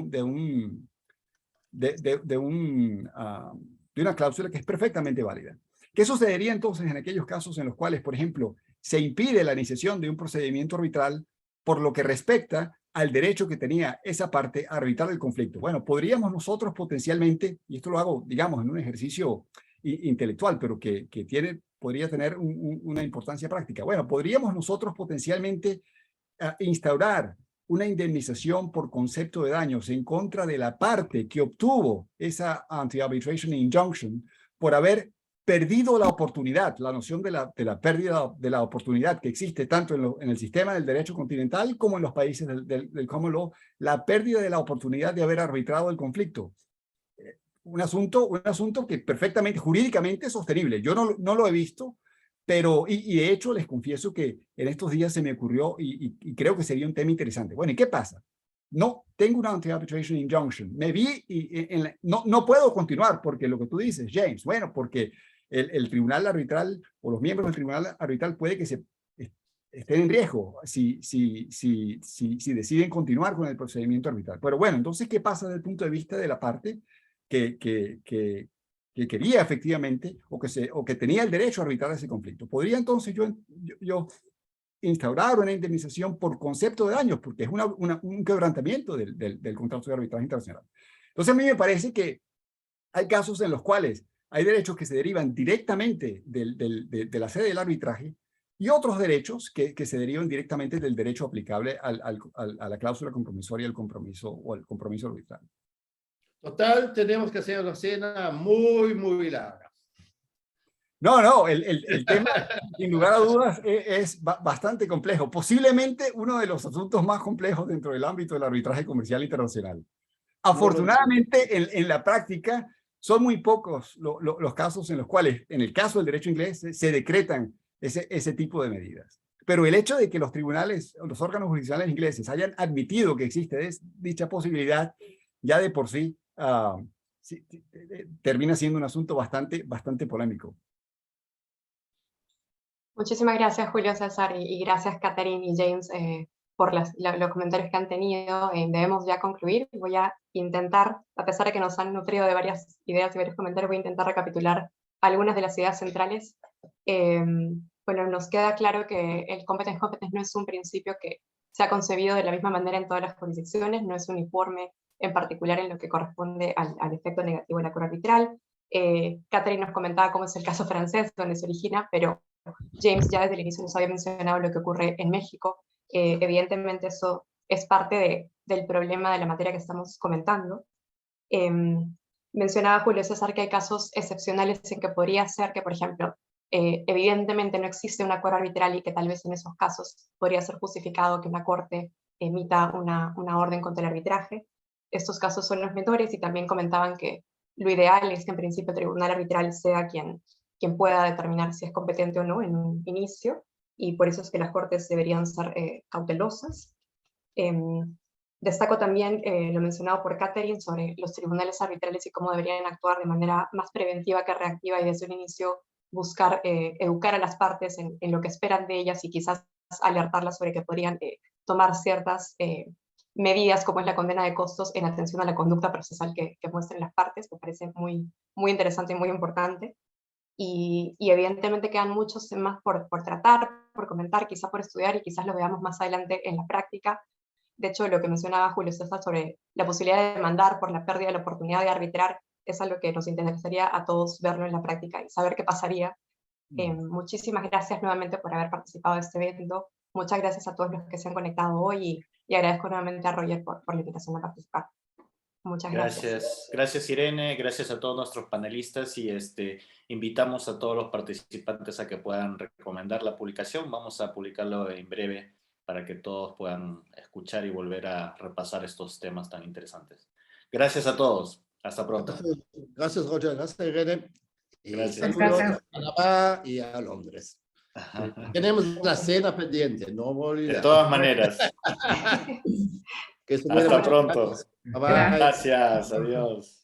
una cláusula que es perfectamente válida. ¿Qué sucedería entonces en aquellos casos en los cuales, por ejemplo, se impide la iniciación de un procedimiento arbitral por lo que respecta al derecho que tenía esa parte a arbitrar el conflicto? Bueno, podríamos nosotros potencialmente, y esto lo hago, digamos, en un ejercicio intelectual, pero que podría tener una importancia práctica. Bueno, podríamos nosotros potencialmente instaurar una indemnización por concepto de daños en contra de la parte que obtuvo esa anti-arbitration injunction por haber perdido la oportunidad, la noción de la pérdida de la oportunidad que existe tanto en el sistema del derecho continental como en los países del common law, la pérdida de la oportunidad de haber arbitrado el conflicto. Un asunto que perfectamente, jurídicamente es sostenible. Yo no lo he visto, pero, y de hecho les confieso que en estos días se me ocurrió y creo que sería un tema interesante. Bueno, ¿y qué pasa? No, tengo una anti-arbitration injunction. Me vi no puedo continuar porque lo que tú dices, James, bueno, porque el tribunal arbitral o los miembros del tribunal arbitral puede que estén en riesgo si deciden continuar con el procedimiento arbitral. Pero bueno, entonces, ¿qué pasa desde el punto de vista de la parte que quería efectivamente o que tenía el derecho a arbitrar ese conflicto? ¿Podría entonces yo instaurar una indemnización por concepto de daños? Porque es un quebrantamiento del contrato de arbitraje internacional. Entonces, a mí me parece que hay casos en los cuales hay derechos que se derivan directamente de la sede del arbitraje y otros derechos que se derivan directamente del derecho aplicable a la cláusula compromisoria, el compromiso arbitral. Total, tenemos que hacer una cena muy, muy larga. No, el tema, sin lugar a dudas, es bastante complejo. Posiblemente uno de los asuntos más complejos dentro del ámbito del arbitraje comercial internacional. Afortunadamente, en la práctica, son muy pocos los casos en los cuales, en el caso del derecho inglés, se decretan ese tipo de medidas. Pero el hecho de que los tribunales, los órganos judiciales ingleses hayan admitido que existe dicha posibilidad, ya de por sí, termina siendo un asunto bastante polémico. Muchísimas gracias, Julio César, y gracias, Catherine y James, por los comentarios que han tenido. Debemos ya concluir. Voy a intentar, a pesar de que nos han nutrido de varias ideas y varios comentarios, voy a intentar recapitular algunas de las ideas centrales. Bueno, nos queda claro que el competence no es un principio que se ha concebido de la misma manera en todas las jurisdicciones, no es uniforme, en particular en lo que corresponde al efecto negativo del acuerdo arbitral. Catherine nos comentaba cómo es el caso francés, donde se origina, pero James ya desde el inicio nos había mencionado lo que ocurre en México. Evidentemente eso es parte del problema de la materia que estamos comentando. Mencionaba Julio César que hay casos excepcionales en que podría ser que, por ejemplo, evidentemente no existe un acuerdo arbitral y que tal vez en esos casos podría ser justificado que una corte emita una orden contra el arbitraje. estos casos son los menores, y también comentaban que lo ideal es que en principio el tribunal arbitral sea quien pueda determinar si es competente o no en un inicio, y por eso es que las cortes deberían ser cautelosas. Destaco también lo mencionado por Catherine sobre los tribunales arbitrales y cómo deberían actuar de manera más preventiva que reactiva, y desde un inicio buscar educar a las partes en lo que esperan de ellas, y quizás alertarlas sobre que podrían tomar ciertas medidas, como es la condena de costos, en atención a la conducta procesal que muestren las partes. Me parece muy, muy interesante y muy importante. Y evidentemente quedan muchos temas por tratar, por comentar, quizás por estudiar, y quizás lo veamos más adelante en la práctica. De hecho, lo que mencionaba Julio César sobre la posibilidad de demandar por la pérdida de la oportunidad de arbitrar es algo que nos interesaría a todos verlo en la práctica y saber qué pasaría. Muchísimas gracias nuevamente por haber participado de este evento. Muchas gracias a todos los que se han conectado hoy, y agradezco nuevamente a Roger por la invitación a participar. Muchas gracias. Gracias Irene, gracias a todos nuestros panelistas, y invitamos a todos los participantes a que puedan recomendar la publicación. Vamos a publicarlo en breve para que todos puedan escuchar y volver a repasar estos temas tan interesantes. Gracias a todos. Hasta pronto. Gracias Roger, gracias Irene. Gracias. Saludos a Panamá y a Londres. Tenemos la cena pendiente, no me olvides. De todas maneras. Que se Hasta pronto. Bye bye. Gracias, adiós.